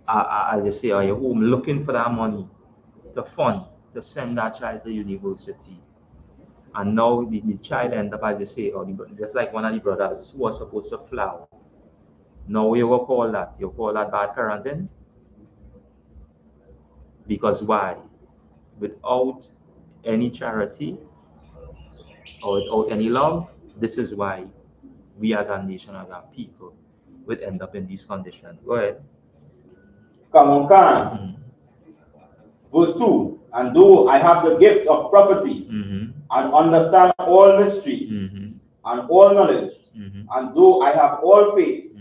as I say, or your home looking for that money to fund to send that child to university. And now the child end up, as you say, or just like one of the brothers who was supposed to fly out. Now you will call that? You call that bad parenting? Because why? Without any charity or without any love, this is why we as a nation, as a people, would end up in these conditions. Go ahead. Come on, Verse 2, and though I have the gift of prophecy and understand all mysteries and all knowledge, and though I have all faith,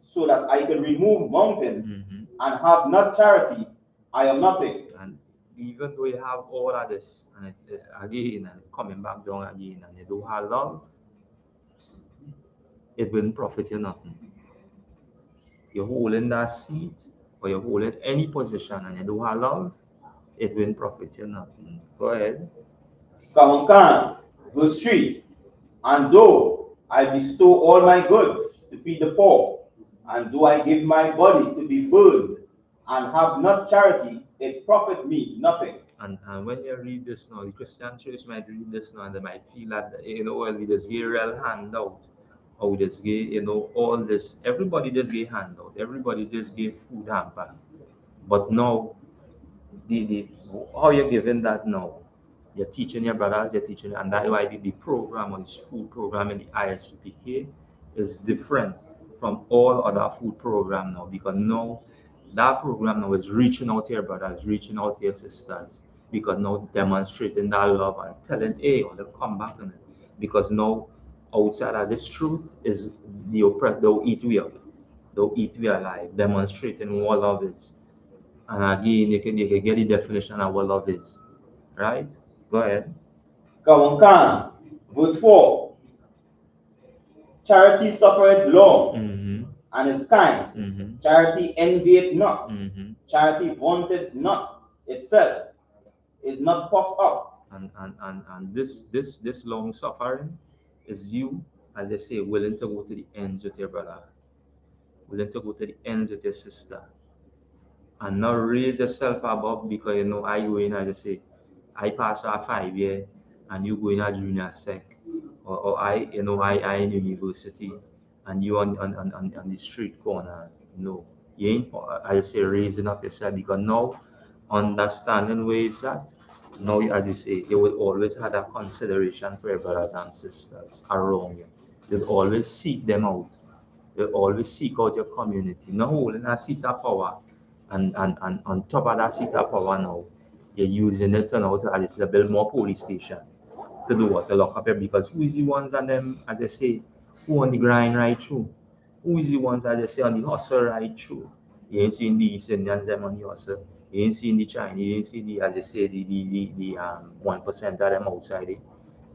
so that I can remove mountains and have not charity, I am nothing. And even though you have all of this, and again, and coming back down again, and you don't have love, it wouldn't profit you nothing. You're holding that seat, or you're holding any position, and you don't have love, it wouldn't profit you nothing. Go ahead. Come on, verse 3, and though I bestow all my goods to feed the poor, and though I give my body to be burned, and have not charity, it profit me nothing. And when you read this now, the Christian church might read this now, and they might feel that, well, we just give real handout, or we just give, all this. Everybody just give handout. Everybody just give food hamper. But now, the how you're giving that now? You're teaching your brothers, you're teaching, and that's why the program, or this food program in the I.S.U.P.K is different from all other food program now, because now that program now is reaching out to your brothers, reaching out to your sisters, because now demonstrating that love and telling, hey, or they'll come back on it. Because now outside of this truth is the oppressed, they'll eat we up, they'll eat we alive, demonstrating what love is. And again, you can get the definition of what love is. Right? Go ahead. Come on, verse 4, charity suffereth long, and is kind. Charity envieth not. Charity vaunteth not itself, is not puffed up. And this long suffering is you, as they say, willing to go to the ends with your brother, willing to go to the ends with your sister, and not raise yourself above because I go in, as I say, I pass a 5 year and you go in a junior sec, or I in university and you on the street corner. No, you ain't, as I say, raising up yourself, because now understanding ways that now, as you say, you will always have that consideration for your brothers and sisters around you. You'll always seek them out. You'll always seek out your community. Not holding a seat of power, and on top of that seat of power now, you're using it now to, as I say, build more police station. To do what? To lock up here, because who is the ones on them, as they say, who on the grind right through? Who is the ones, as they say, on the hustle right through? You ain't seeing the East Indians them on the hustle. You ain't seeing the Chinese. You ain't seeing the, as they say, the 1% of them outside it.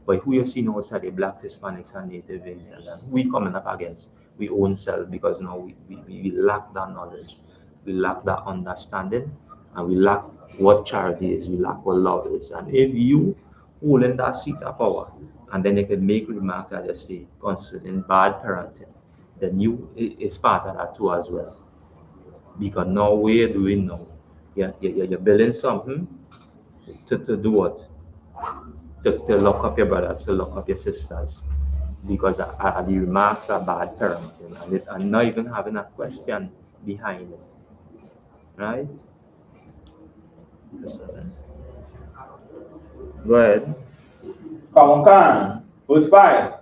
But who you see outside the Blacks, Hispanics, and Native Indians, and who we coming up against we own self, because now we lack that knowledge, we lack that understanding, and we lack what charity is, we lack what love is. And if you hold in that seat of power, and then they can make remarks, as I say, concerning bad parenting, then you is part of that too as well. Because now what you're doing now, you're building something to do what? To lock up your brothers, to lock up your sisters, because the remarks are bad parenting, and not even having a question behind it, right? Go ahead. Come on, verse 5,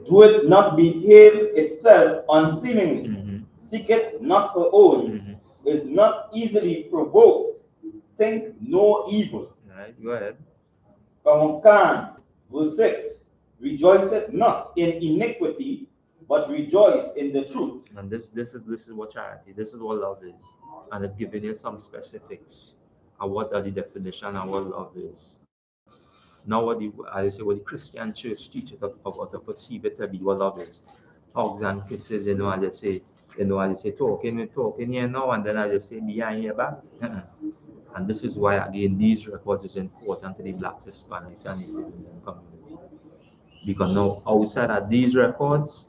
do it not behave itself unseemingly, seek it not her own, is not easily provoked, think no evil. Right, go ahead. Come on, verse 6, rejoiceth not in iniquity, but rejoice in the truth. And this is what charity, this is what love is. And I've given you some specifics of what are the definition of what love is. Now what the Christian church teaches about to perceive it to be what love is. Hugs and kisses, I just say, talking here now, and then I just say behind your back. And this is why, again, these records is important to the Black, Hispanics, and Indian community. Because now, outside of these records,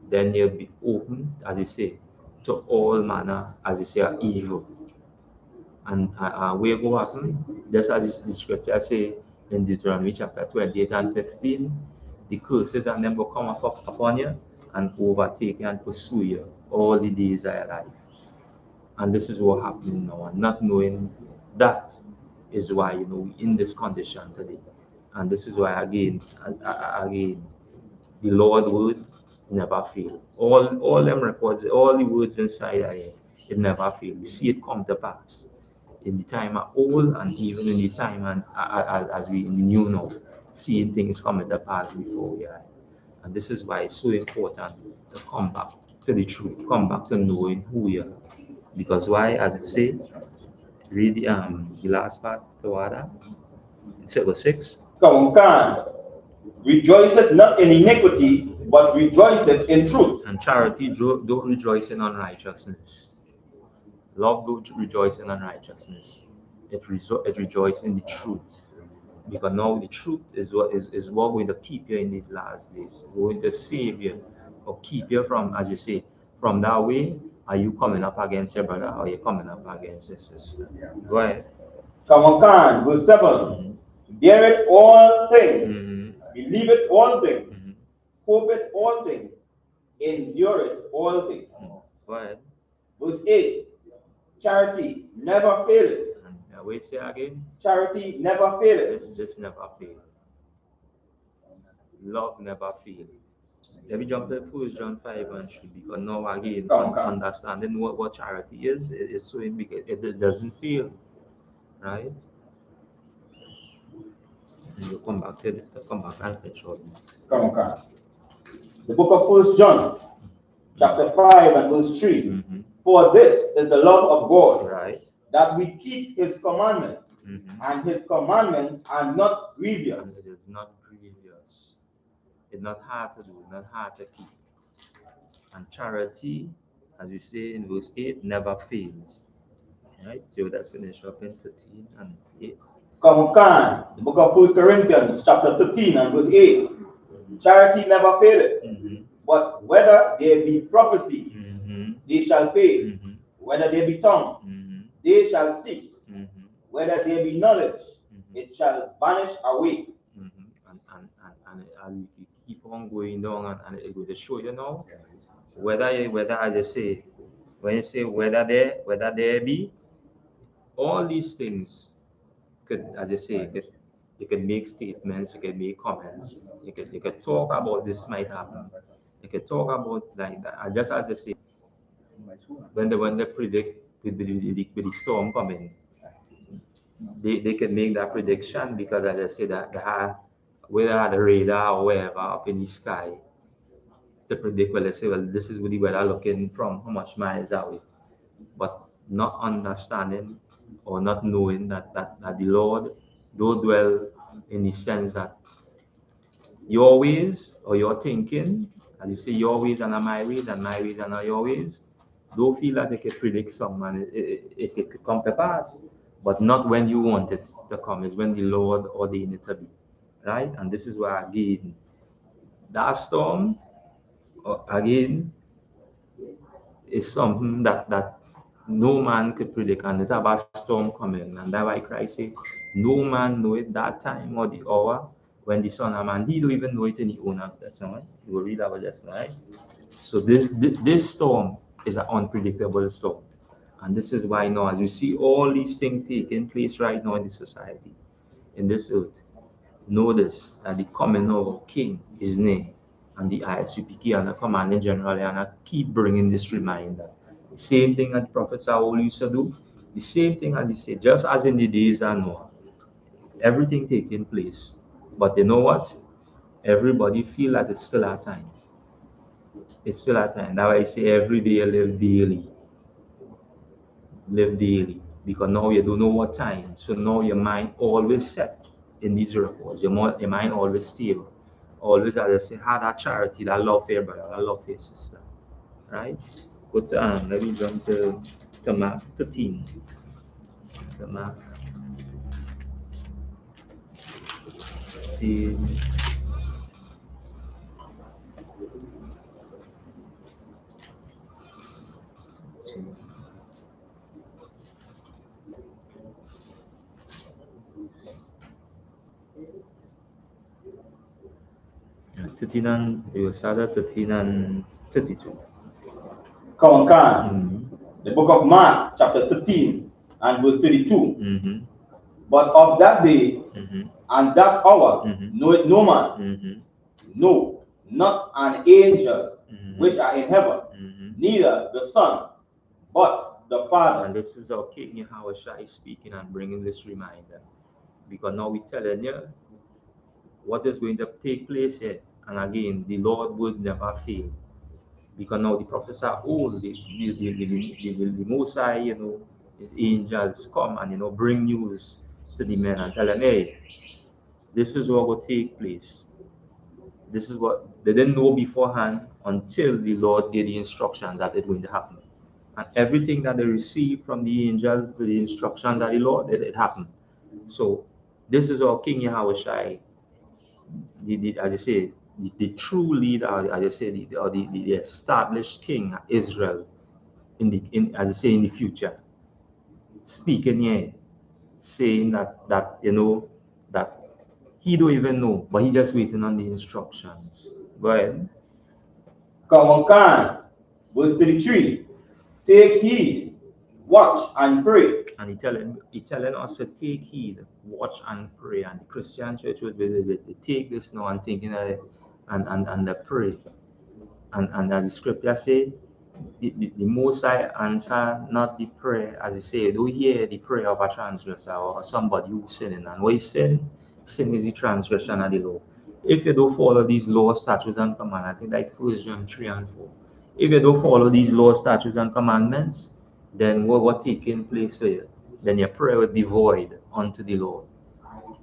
then they'll be open, as you say, to all manner, as you say, of evil. And where go happen, just as the scripture say in Deuteronomy chapter 28 and 15, the curses and them will come upon you and overtake you and pursue you all the days of your life. And this is what happening now. And not knowing that is why, we're in this condition today. And this is why, again, the Lord word never fail. All them records, all the words inside of it, it never fail. You see it come to pass in the time of old, and even in the time as we knew now, seeing things coming to pass before we are. And this is why it's so important to come back to the truth, come back to knowing who we are. Because why, as it say, read the last part to Wada, verse 6. Rejoiceth not in iniquity, but rejoiceth in truth. And charity don't rejoice in unrighteousness. Love don't rejoice in unrighteousness. It rejoices in the truth. Because now the truth is what going to keep you in these last days. Going to save you or keep you from, as you say, from that way. Are you coming up against your brother, or are you coming up against your sister? Go ahead. Verse 7. Bear it all things, believe it all things, hope it all things, endure it all things. Go ahead. Verse 8. Charity never faileth. Wait, say again. Charity never faileth. This never fails. Love never fails. Let me jump to 1 John 5 and 3, because now again, understanding what charity is so big, it doesn't fail, right? And you come back and finish all. The book of 1 John, chapter 5 and verse 3. For this is the love of God, right, that we keep his commandments, and his commandments are not grievous. And it is not grievous. It's not hard to do, not hard to keep. And charity, as we say in verse 8, never fails. Right? So that's finished up in 13 and 8. The book of 1 Corinthians, chapter 13 and verse 8. Charity never faileth, but whether there be prophecy, they shall fail. Whether there be tongues, they shall cease. Whether there be knowledge, it shall vanish away. And you keep on going down, and it will show you now whether I just say, when you say whether there be, all these things could, as I say, you can make statements, you can make comments, you can talk about this might happen, you can talk about like that. Just as I say, when they predict with the storm coming, they can make that prediction, because as I say, that they have, whether they had a radar or wherever up in the sky to predict, well, let's say, well, this is what the weather looking from how much miles away, but not understanding or not knowing that the Lord do dwell in the sense that your ways or your thinking, as you say, your ways are not my ways, and my ways are not your ways. Don't feel that they can predict someone, it could come to pass, but not when you want it to come. It's when the Lord ordained it to be, right? And this is why, again, that storm, again, is something that no man could predict, and it's about storm coming. And that's why Christ said, no man know it that time or the hour when the Son of Man, he don't even know it in his own that's right. You will read about this, right? So this storm is an unpredictable storm. And this is why now, as you see all these things taking place right now in the society, in this earth, notice that the coming of our King is near, and the I.S.U.P.K and the commanding general, and I keep bringing this reminder. The same thing that the prophets Saul used to do, the same thing as he said, just as in the days of Noah, everything taking place. But you know what? Everybody feel that it's still our time. It's still our time. That's why I say every day live daily. Live daily. Because now you don't know what time. So now your mind always set in these records. Your mind always stable. Always, as I say, have that charity, that love for your brother, that love for your sister. Right? But let me jump to Mark 13. To Mark 13. Yeah, 13 and you start at 13 and 32. Come on, can. The book of Mark, chapter 13 and verse 32. But of that day and that hour knoweth no man, no, not an angel which are in heaven, neither the Son, but the Father. And this is our King Yahweh is speaking and bringing this reminder. Because now we're telling you what is going to take place here. And again, the Lord would never fail. Because now the prophets are old, the Most High, you know, his angels come and, you know, bring news to the men and tell them, hey, this is what will take place. This is what they didn't know beforehand until the Lord gave the instructions that it's going to happen. And everything that they received from the angel, the instructions that the Lord, it happened. So this is our King Yahweh Shai, as I say, the true leader, as I say, the established king of Israel as I say, in the future, speaking here, saying that you know that he don't even know, but he just waiting on the instructions. Go ahead. Come on, can. Verse 33. Take heed, watch and pray. And he telling us to take heed, watch and pray. And the Christian church would they take this now and thinking that and they pray. And as the scripture say, the Most High answer not the prayer, as he say, don't hear the prayer of a transgressor or somebody who's sinning. And what he sin is the transgression of the law. If you don't follow these laws, statutes, and commandments, I think like 1 John 3 and 4. If you don't follow these laws, statutes, and commandments, then what taking place for you? Then your prayer will be void unto the Lord.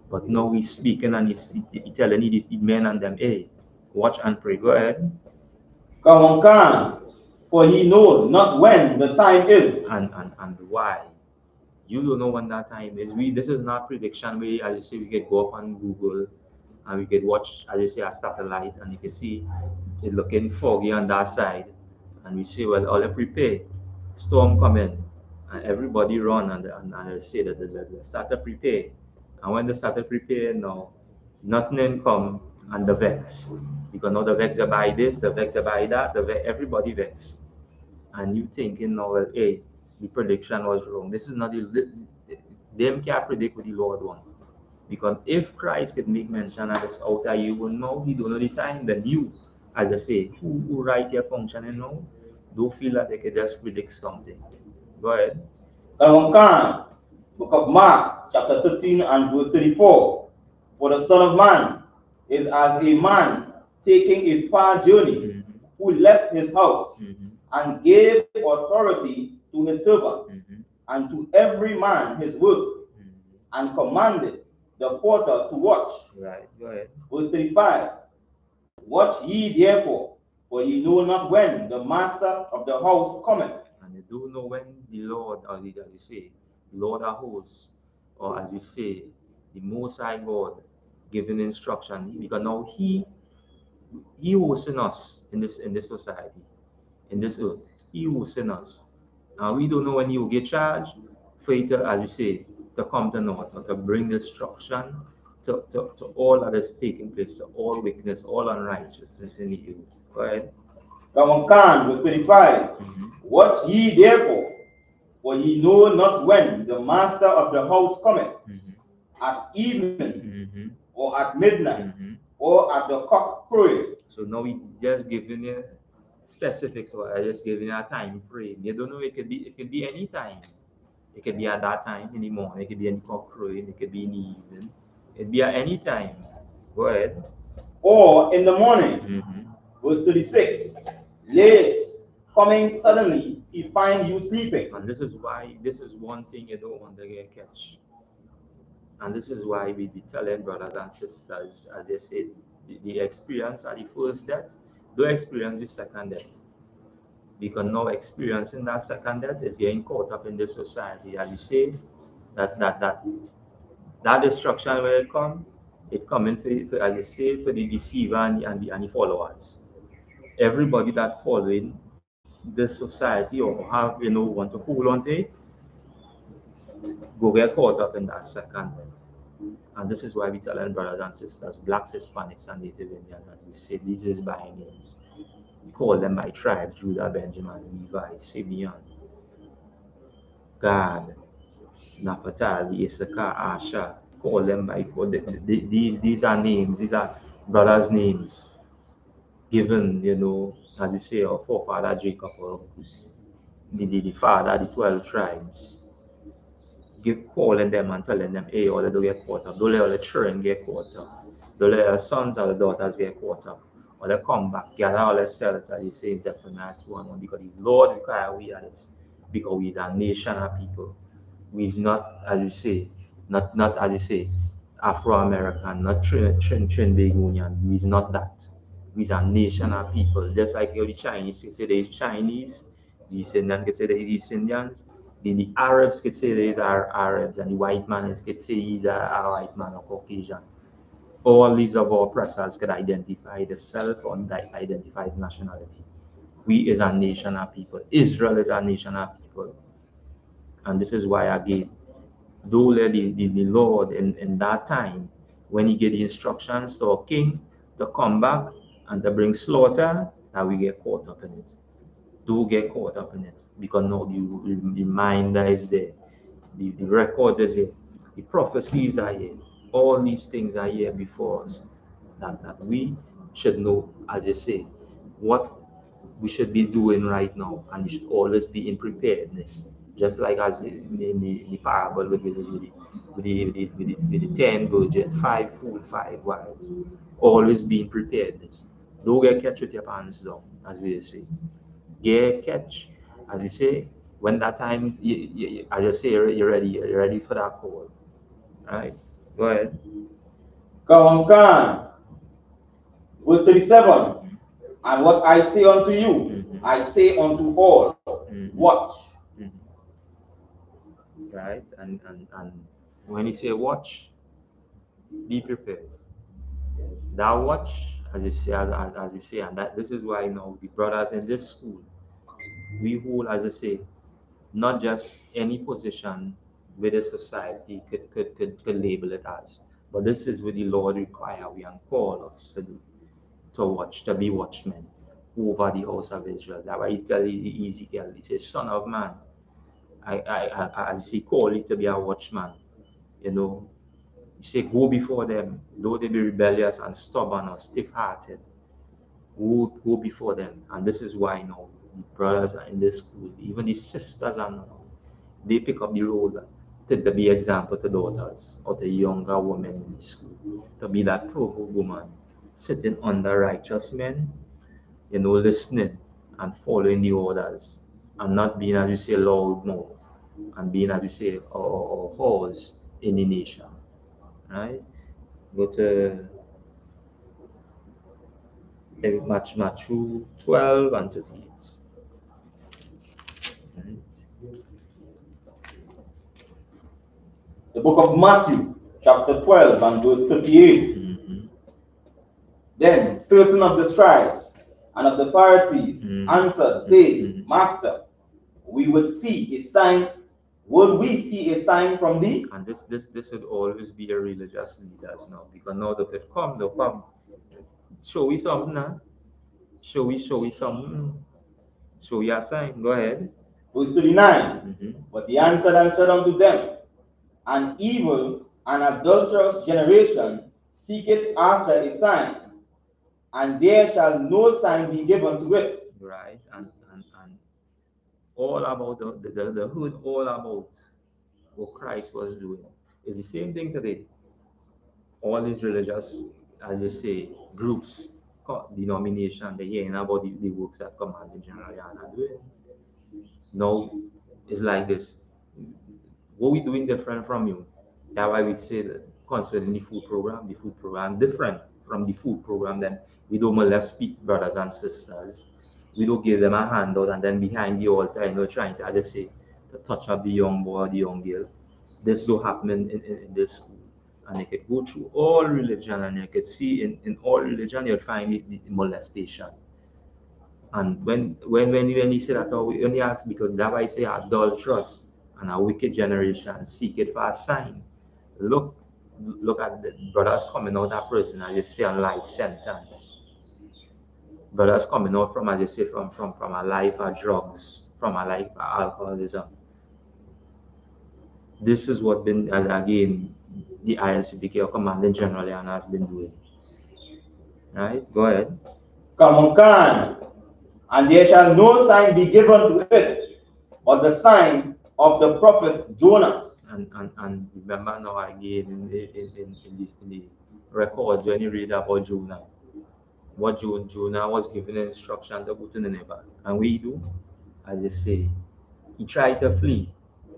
But now he's speaking and he's telling these men and them, hey, watch and pray. Go ahead. Come on, can. For he knows not when the time is. And why. You don't know when that time is. This is not prediction where, as you say, we could go up on Google and we could watch, as you say, a satellite, and you can see it looking foggy on that side. And we say, well, all prepare, storm coming, and everybody run and I say that they start to prepare. And when they start to prepare now, nothing come and the vex. Because now the vex are by this, the vex are by that, everybody vex. And you thinking now, well, hey, the prediction was wrong. This is not them can't predict what the Lord wants. Because if Christ could make mention of this outer you will know, he don't know the time, then you, as I say, who write your function and know, don't feel that they can just predict something. Go ahead. Book of Mark, chapter 13 and verse 34. For the Son of Man is as a man taking a far journey, who left his house and gave authority to his servants and to every man his work, and commanded the porter to watch. Right, go ahead. Verse 35. Watch ye therefore, for ye know not when the master of the house cometh. And you don't know when the Lord, as you say, Lord of hosts, or as you say, the Most High God giving instruction, because now he was in us in this society, in this earth. He was in us. And we don't know when he will get charged for it to, as you say, to come to naught, or to bring destruction to all that is taking place, to all wickedness, all unrighteousness in the earth. Go ahead. Verse 35. Watch ye therefore, for ye know not when the master of the house cometh, at evening, or at midnight, or at the cock crowing. So now we just giving you specifics, or I just giving you a time frame. You don't know, it could be any time. It could be at that time in the morning, it could be in the cock crowing, it could be in the evening, it could be at any time. Go ahead. Or in the morning. Verse 36. Lest coming suddenly he find you sleeping. And this is one thing you don't want to get catch. And this is why we be telling brothers and sisters, as they said, the experience at the first death, don't experience the second death. Because now experiencing that second death is getting caught up in the society. As you say, that destruction will come, it coming for as you say, for the deceiver and the followers. Everybody that following the society or have want to hold on to it, go get caught up in that second death. And this is why we telling brothers and sisters, blacks, Hispanics, and Native Indians, as we say, these is by names. We call them by tribes: Judah, Benjamin, Levi, Simeon, Gad, Naphtali, Isupk, Asher. Call them by these are names. These are brothers' names given, as you say, our forefather Jacob, or the father, the 12 tribes. Calling them and telling them, hey, all they get caught up. Don't let all the children get caught up. Don't let our sons or the daughters get caught up. Or they come back, gather all themselves, as you say in Zephaniah 2:1, because the Lord require we are this. Because we are a nation of people. We is not, as you say, not as you say, Afro-American, not Trinbagonian. We is not that. We are a nation of people. Just like the Chinese, you say there is Chinese, the East Indians could say there is East Indians, the Arabs could say there are Arabs, and the white man could say he's a white man or Caucasian. All these of our oppressors could identify the self or identify the nationality. We is a nation of people. Israel is a nation of people. And this is why again, though the Lord in that time, when he gave the instructions to our king to come back and to bring slaughter, that we get caught up in it. Do get caught up in it, because now the reminder is there, the record is here, the prophecies are here, all these things are here before us, that we should know, as they say, what we should be doing right now, and we should always be in preparedness. Just like as in the parable with the 10 virgins, 5 fools, 5 wise. Always be in preparedness. Don't get catch with your pants down, as we say. Get catch, as we say, when that time, as you say, you're ready for that call. Right? Go ahead. Come on. Verse 37. And what I say unto you, I say unto all, watch. Right? And when you say watch, be prepared. That watch, as you say, as we say, and that this is why the brothers in this school, we hold, as I say, not just any position with the society could label it as, but this is what the Lord require we and call us to do, to watch, to be watchmen over the house of Israel. That's why he tells Ezekiel, he says, Son of man, as he called it, to be a watchman. You say, go before them, though they be rebellious and stubborn or stiff-hearted. Go before them. And this is why the brothers are in this school, even the sisters are now, they pick up the role to be example to daughters or to younger women in the school, to be that provoked woman sitting under righteous men, listening and following the orders, and not being, as you say, loud mouth, and being, as you say, or horse in the nation. Right? Go to Matthew 12 and 38. Right? The book of Matthew, chapter 12 and verse 38. Then certain of the scribes and of the Pharisees answered, saying, Master, we would see a sign. Would we see a sign from thee? And this would always be a religious leaders now, because now they'll come. Show we something now. Show we something. Show you a sign. Go ahead. Verse 39. But he answered and said unto them, An evil and adulterous generation seeketh after a sign, and there shall no sign be given to it. Right, and all about the hood, all about what Christ was doing. It's the same thing today. All these religious, as you say, groups, denomination, they're hearing about the works that Command in GEN.YAHANNA doing. Now, it's like this. What we doing different from you? That's why we say that concerning the food program different from the food program. Then we don't molest brothers and sisters. We don't give them a handout and then behind the altar, trying to, as I say, to touch up the young boy or the young girl. This don't happen in this school. And you could go through all religion and you could see in all religion you'll find the molestation. And when you say that, when you ask, because that's why I say adulterous and a wicked generation seek it for a sign. Look, look at the brothers coming out of prison and you see a life sentence. Brothers coming out from, as you say, from a life of drugs, from a life of alcoholism. This is what been, as again, the I.S.U.P.K or Commanding General has been doing. Right? Go ahead. Come on, and there shall no sign be given to it, but the sign of the prophet Jonas. And remember now again in the records when you read about Jonah, what Jonah was given an instruction to go to Nineveh, and we do, as they say, he tried to flee,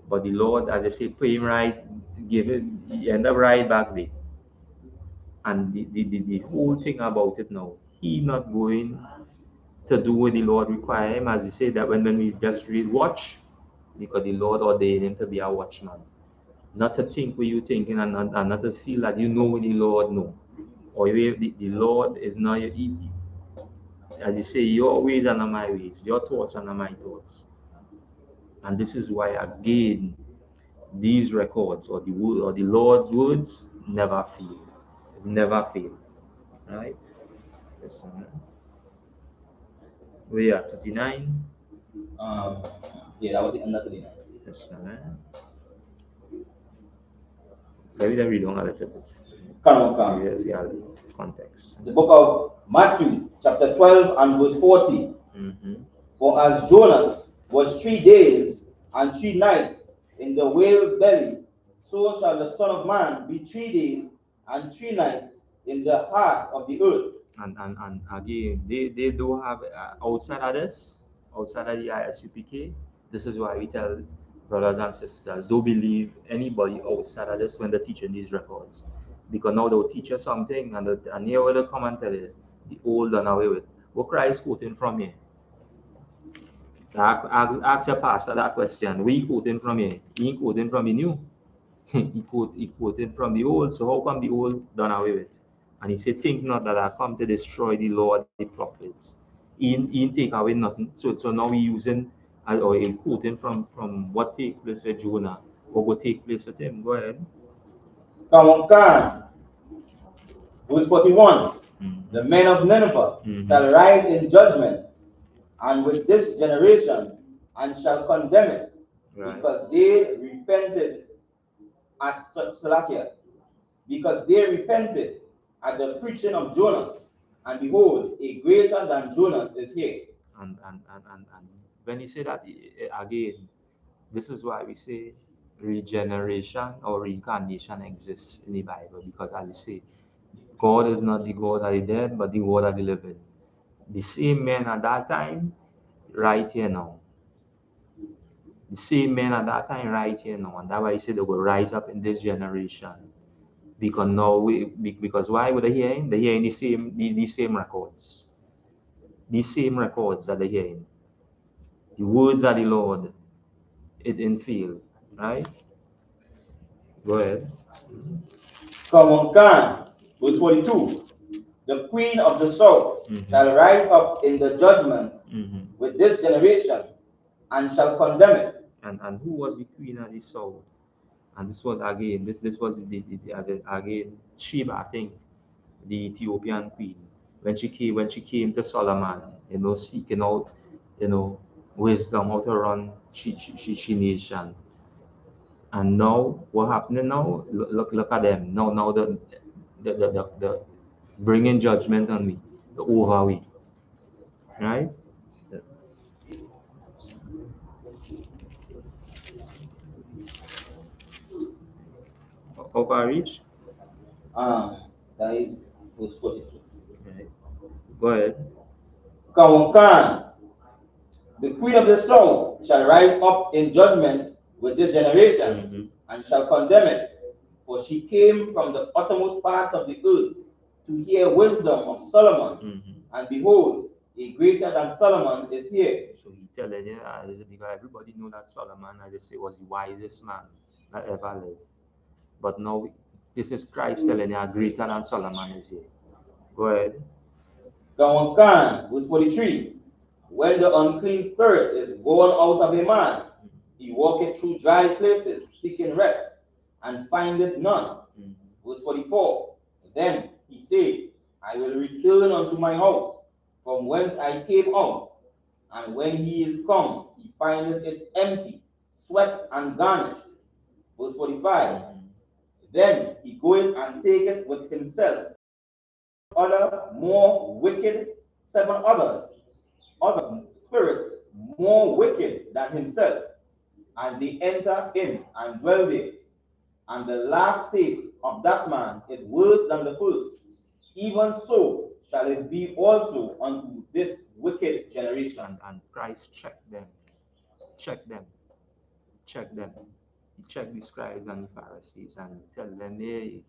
but the Lord, as they say, put him right, give him, he ended up right back there. And the whole thing about it now, he not going to do what the Lord require him, as he said that when we just read watch, because the Lord ordained him to be a watchman. Not to think what you thinking and not to feel that you know what the Lord know. Or the Lord is not, as you say, your ways are not my ways, your thoughts are not my thoughts. And this is why again, these records or the Lord's words never fail. Never fail. Right? Yes, sir. We are 39. Yeah, that was the end of the day. Yes, sir. Maybe then read on a little bit. Come. Yes, yeah, context. The book of Matthew, chapter 12 and verse 40. Mm-hmm. For as Jonas was 3 days and 3 nights in the whale's belly, so shall the Son of Man be 3 days and 3 nights in the heart of the earth. And again, they do have outside of this, outside of the I.S.U.P.K. This is why we tell brothers and sisters, don't believe anybody outside of this when they're teaching these records, because now they'll teach you something and here will come and tell you the old done away with. What Christ quoting from here? Ask your pastor that question. Where he quoting from here? He ain't quoting from the new. he quoted from the old. So how come the old done away with? And he said, think not that I come to destroy the law of the prophets. He take away nothing. So now we using or he quoting from what take place with Jonah. What will take place with him? Go ahead. Come on. Verse 41. The men of Nineveh shall rise in judgment and with this generation and shall condemn it, because they repented at Salakia, because they repented at the preaching of Jonas, and behold, a greater than Jonas is here. And when he said that again, this is why we say regeneration or reincarnation exists in the Bible, because as you say, God is not the God of the dead, but the God of the living. The same men at that time, right here now. The same men at that time, right here now. And that's why he said they will rise up in this generation. Because now, because why were they hearing? They're hearing the same records. These same records that they're hearing. The words of the Lord, it didn't fail. Right? Go ahead. Come on, Khan. Verse 42. The queen of the south shall rise up in the judgment with this generation and shall condemn it. And who was the queen of the south? And this was again, this was again Sheba, I think, the Ethiopian queen. When she came to Solomon, seeking out, wisdom how to run she nation. And now what happening now? Look at them. Now the bringing judgment on me, the over we. Right? Over reach? That is verse 42. Right. Go ahead. Khan. The queen of the south shall rise up in judgment with this generation and shall condemn it, For she came from the uttermost parts of the earth to hear wisdom of Solomon. And behold, a greater than Solomon is here. So he telling you, because everybody knew that Solomon, as they say, was the wisest man that ever lived. But now, this is Christ telling you, a greater than Solomon is here. Go ahead. Gawankan, verse 43. When the unclean spirit is gone out of a man, he walketh through dry places, seeking rest, and findeth none. Verse 44. Then he said, I will return unto my house, from whence I came out. And when he is come, he findeth it empty, swept and garnished. Verse 45. Then he goeth and taketh with himself other more wicked, 7 others, other spirits more wicked than himself, and they enter in and dwell there. And the last state of that man is worse than the first. Even so shall it be also unto this wicked generation. And Christ checked them. Check them. Check them. He checked the scribes and the Pharisees and tell them, hey,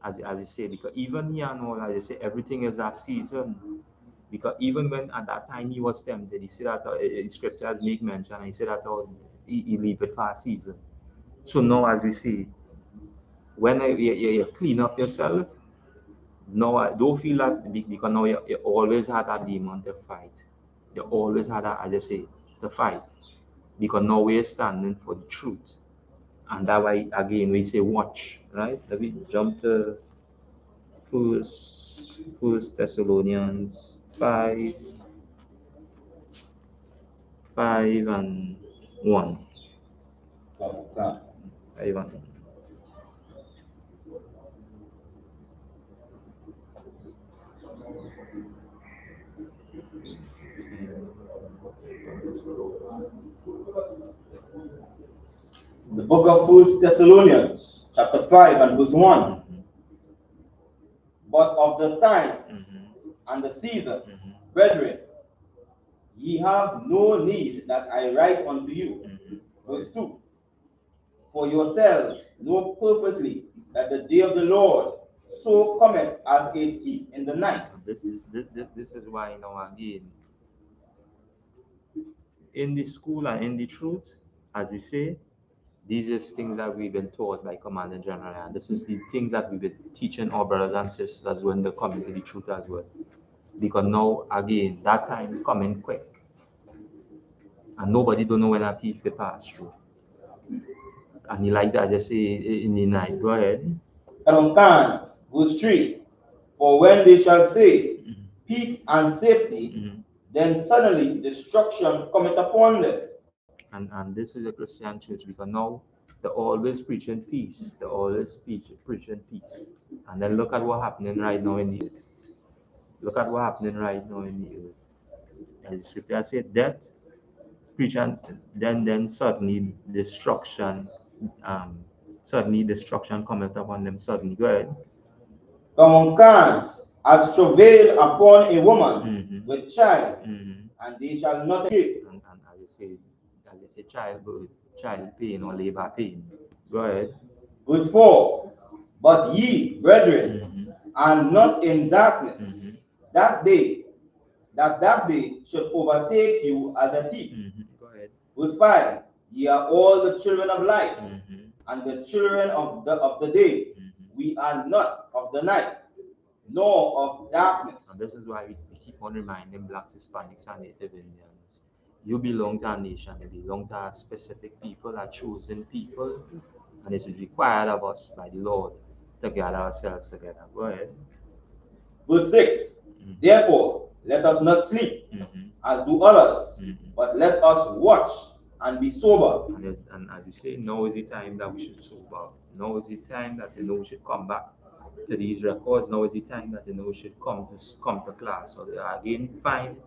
as you say, because even here and all, as you say, everything is a season. Because even when at that time he was tempted, he said that the scriptures make mention, and he said that he leave it for a season. So now, as we see, when you clean up yourself, now I don't feel that because now you always had that demon to fight. You always had that, as I say, to fight. Because now we're standing for the truth. And that why again we say watch, right? Let me jump to First Thessalonians 5 and 1. 5 and 1. The book of 1 Thessalonians, chapter 5 and verse 1. But of the time and the season, brethren, ye have no need that I write unto you. Verse 2. For yourselves know perfectly that the day of the Lord so cometh as a thief in the night. This is why again in the school and in the truth, as we say, these are things that we've been taught by Commander General, and this is the things that we've been teaching our brothers and sisters when they come into the truth as well. Because now, again, that time coming quick, and nobody don't know when a thief will pass through. And he like that, just say in the night. Go ahead. Verse 3. For when they shall say, peace and safety, then suddenly destruction cometh upon them. And this is a Christian church, because now they're always preaching peace. They're always preaching peace. And then look at what's happening right now in the earth. Look at what's happening right now in the earth. As the scripture said, death, preaching, then suddenly destruction, cometh upon them suddenly. Go ahead. As travail upon a woman with child, and they shall not escape. And as they say, child pain or labor pain. Go ahead. Verse 4. But ye, brethren, are not in darkness, that day should overtake you as a thief. Go ahead. Verse 5. Ye are all the children of light, and the children of the day. We are not of the night, nor of darkness. And this is why we keep on reminding Blacks, Hispanics, and Native Indians. You belong to a nation, you belong to a specific people, a chosen people, and it is required of us by the Lord to gather ourselves together. Go ahead. Verse 6. Therefore, let us not sleep, as do others, but let us watch and be sober. And as we say, now is the time that we should sober. Now is the time that we should come back to these records. Now is the time that we should come to class. So they are again find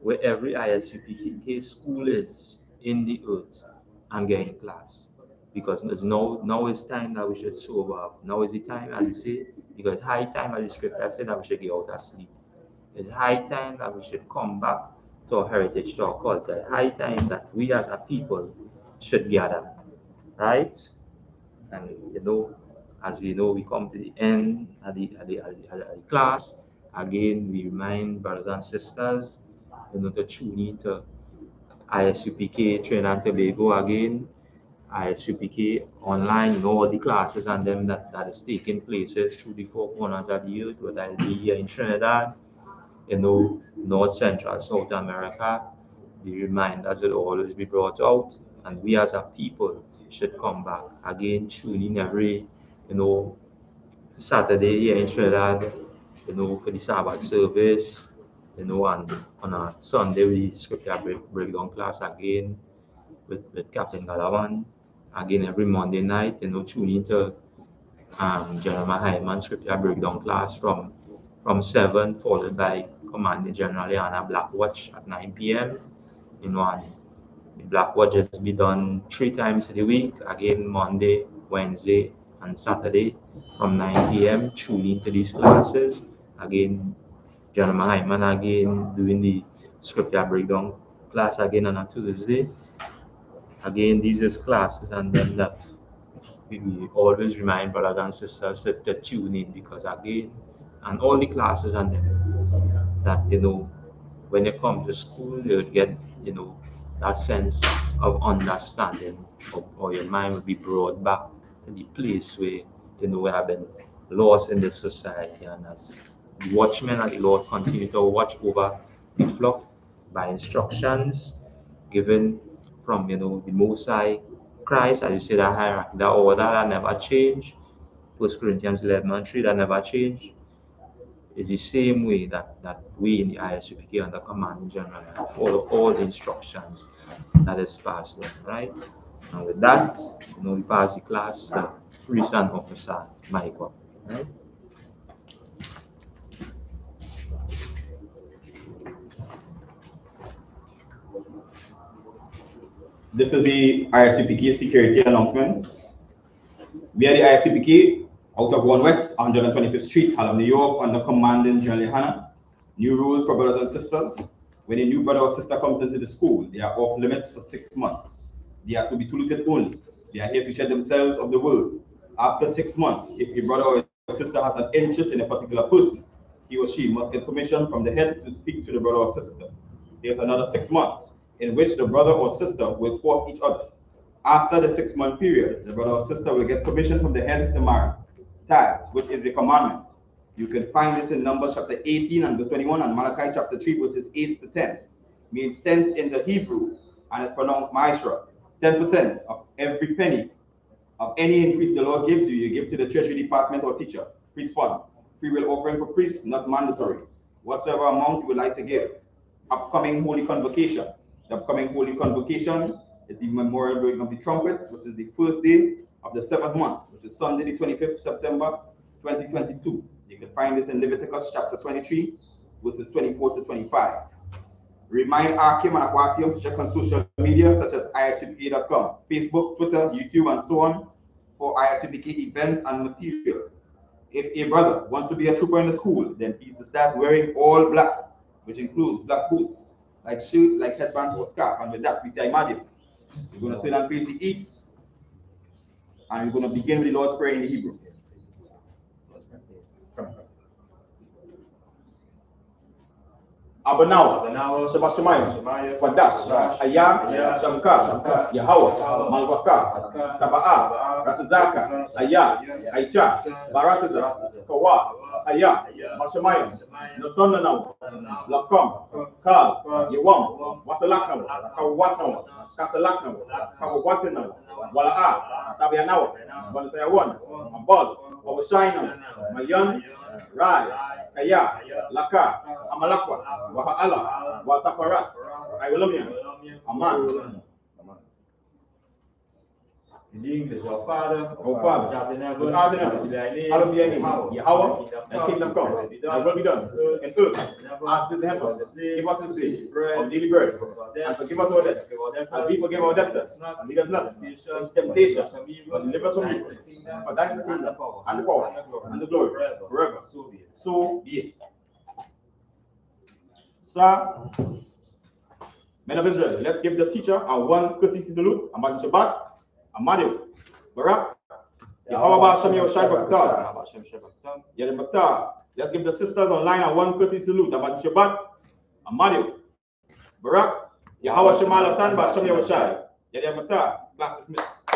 where every I.S.U.P.K school is in the earth and get in class. Because now is time that we should sober up. Now is the time, as we say, because it's high time, as the scripture said, that we should get out of sleep. It's high time that we should come back to our heritage, to our culture. It's high time that we as a people should gather, right? And as we know, we come to the end of the class. Again, we remind brothers and sisters, to tune in to I.S.U.P.K Trinidad and Tobago again. I.S.U.P.K online, all the classes and them that is taking places through the four corners of the earth, whether it be here in Trinidad, North, Central, South America. The reminders will always be brought out, and we as a people should come back again, tune in every, Saturday here in Trinidad, for the Sabbath service, and on a Sunday we scripture breakdown class again with Captain Galawan. Again, every Monday night, tune into Gen.YAHANNA scripture breakdown class from 7, followed by Commanding General YAHANNA Black Watch at 9 p.m. And the Black Watch has be done 3 times a week, again Monday, Wednesday, and Saturday from 9 p.m. Tune into these classes. Again, Gen.YAHANNA again doing the scripture breakdown class again on a Tuesday. Again, these is classes and then that we always remind brothers and sisters to tune in, because again, and all the classes and that when you come to school you'll get that sense of understanding, or your mind will be brought back to the place where we have been lost in this society, and as the watchmen of the Lord continue to watch over the flock by instructions given from the Most High Christ. As you say, that hierarchy, that order that never change. 1 Corinthians 11:3, that never change. Is the same way that we in the I.S.U.P.K under Command General follow all the instructions that is passed on, right? And with that, we pass the class to priest and officer Michael, right? This is the I.S.U.P.K security announcements. We are the I.S.U.P.K out of 1 West 125th Street, SHALAM, New York, under Commanding General YAHANNA. New rules for brothers and sisters. When a new brother or sister comes into the school, they are off limits for 6 months. They are to be saluted only. They are here to shed themselves of the word. After 6 months, if a brother or a sister has an interest in a particular person, he or she must get permission from the head to speak to the brother or sister. There's another 6 months in which the brother or sister will court each other. After the 6-month period, the brother or sister will get permission from the head to marry. Tithes, which is a commandment. You can find this in Numbers chapter 18 and verse 21 and Malachi chapter 3 verses 8 to 10. Means 10 in the Hebrew, and it's pronounced Maishra. 10% of every penny of any increase the Lord gives you, you give to the treasury department or teacher. Priest fund. Free will offering for priests, not mandatory. Whatever amount you would like to give. Upcoming Holy Convocation. The upcoming Holy Convocation is the memorial blowing of the trumpets, which is the first day of the 7th month, which is Sunday, the 25th September 2022. You can find this in Leviticus chapter 23, verses 24 to 25. Remind Akim and Aquatium to check on social media such as ISUPK.com, Facebook, Twitter, YouTube, and so on for ISUPK events and materials. If a brother wants to be a trooper in the school, then he's to start wearing all black, which includes black boots, like shoes, like headbands or scarf. And with that, we say Imagine. We're going to turn and face the east, and we're going to begin with the Lord's Prayer in the Hebrew. Abanawa, Shabashamayim, Fadash, Ayah, Shamka, Yahweh, Malwaka, Taba'a, Ratazaka, Ayah, Aicha, Barataza, Kawa, Ayah, Mashamayim, Nathanaw, Lakam, Kal, Yawam, Wasalaknaw, Kawatnaw, Kasalaknaw, Kawatinaw, Wala'a, Tabianawa, Banasayawan, Abad, Wawashainaw, Mayan, Rai, Kaya, Laka, Amalakwa, Waha'ala, Wataparat, Iwalamian, Aman. In English, our Father, Father, who art in heaven, hallowed be thy name. Yahweh, thy kingdom come, thy will be done, in earth, as it is in heaven. Give us this day our daily bread, and forgive us our debts, as we forgive our debtors. And lead us not into temptation, but deliver us from evil. For thine is the kingdom, and the power, and the glory, forever. So be it. Sir, men of Israel, let's give the teacher a one courtesy salute. Amad Shabbat, Amadio, Barak, Yahweh Bashem Yoshai Bakta. Yerim Let's give the sisters online a 130 salute. About Shabbat, Amadio, Barak, Yahweh Shemalatan Bashem Yoshai. Yerim Bakta. Class dismissed.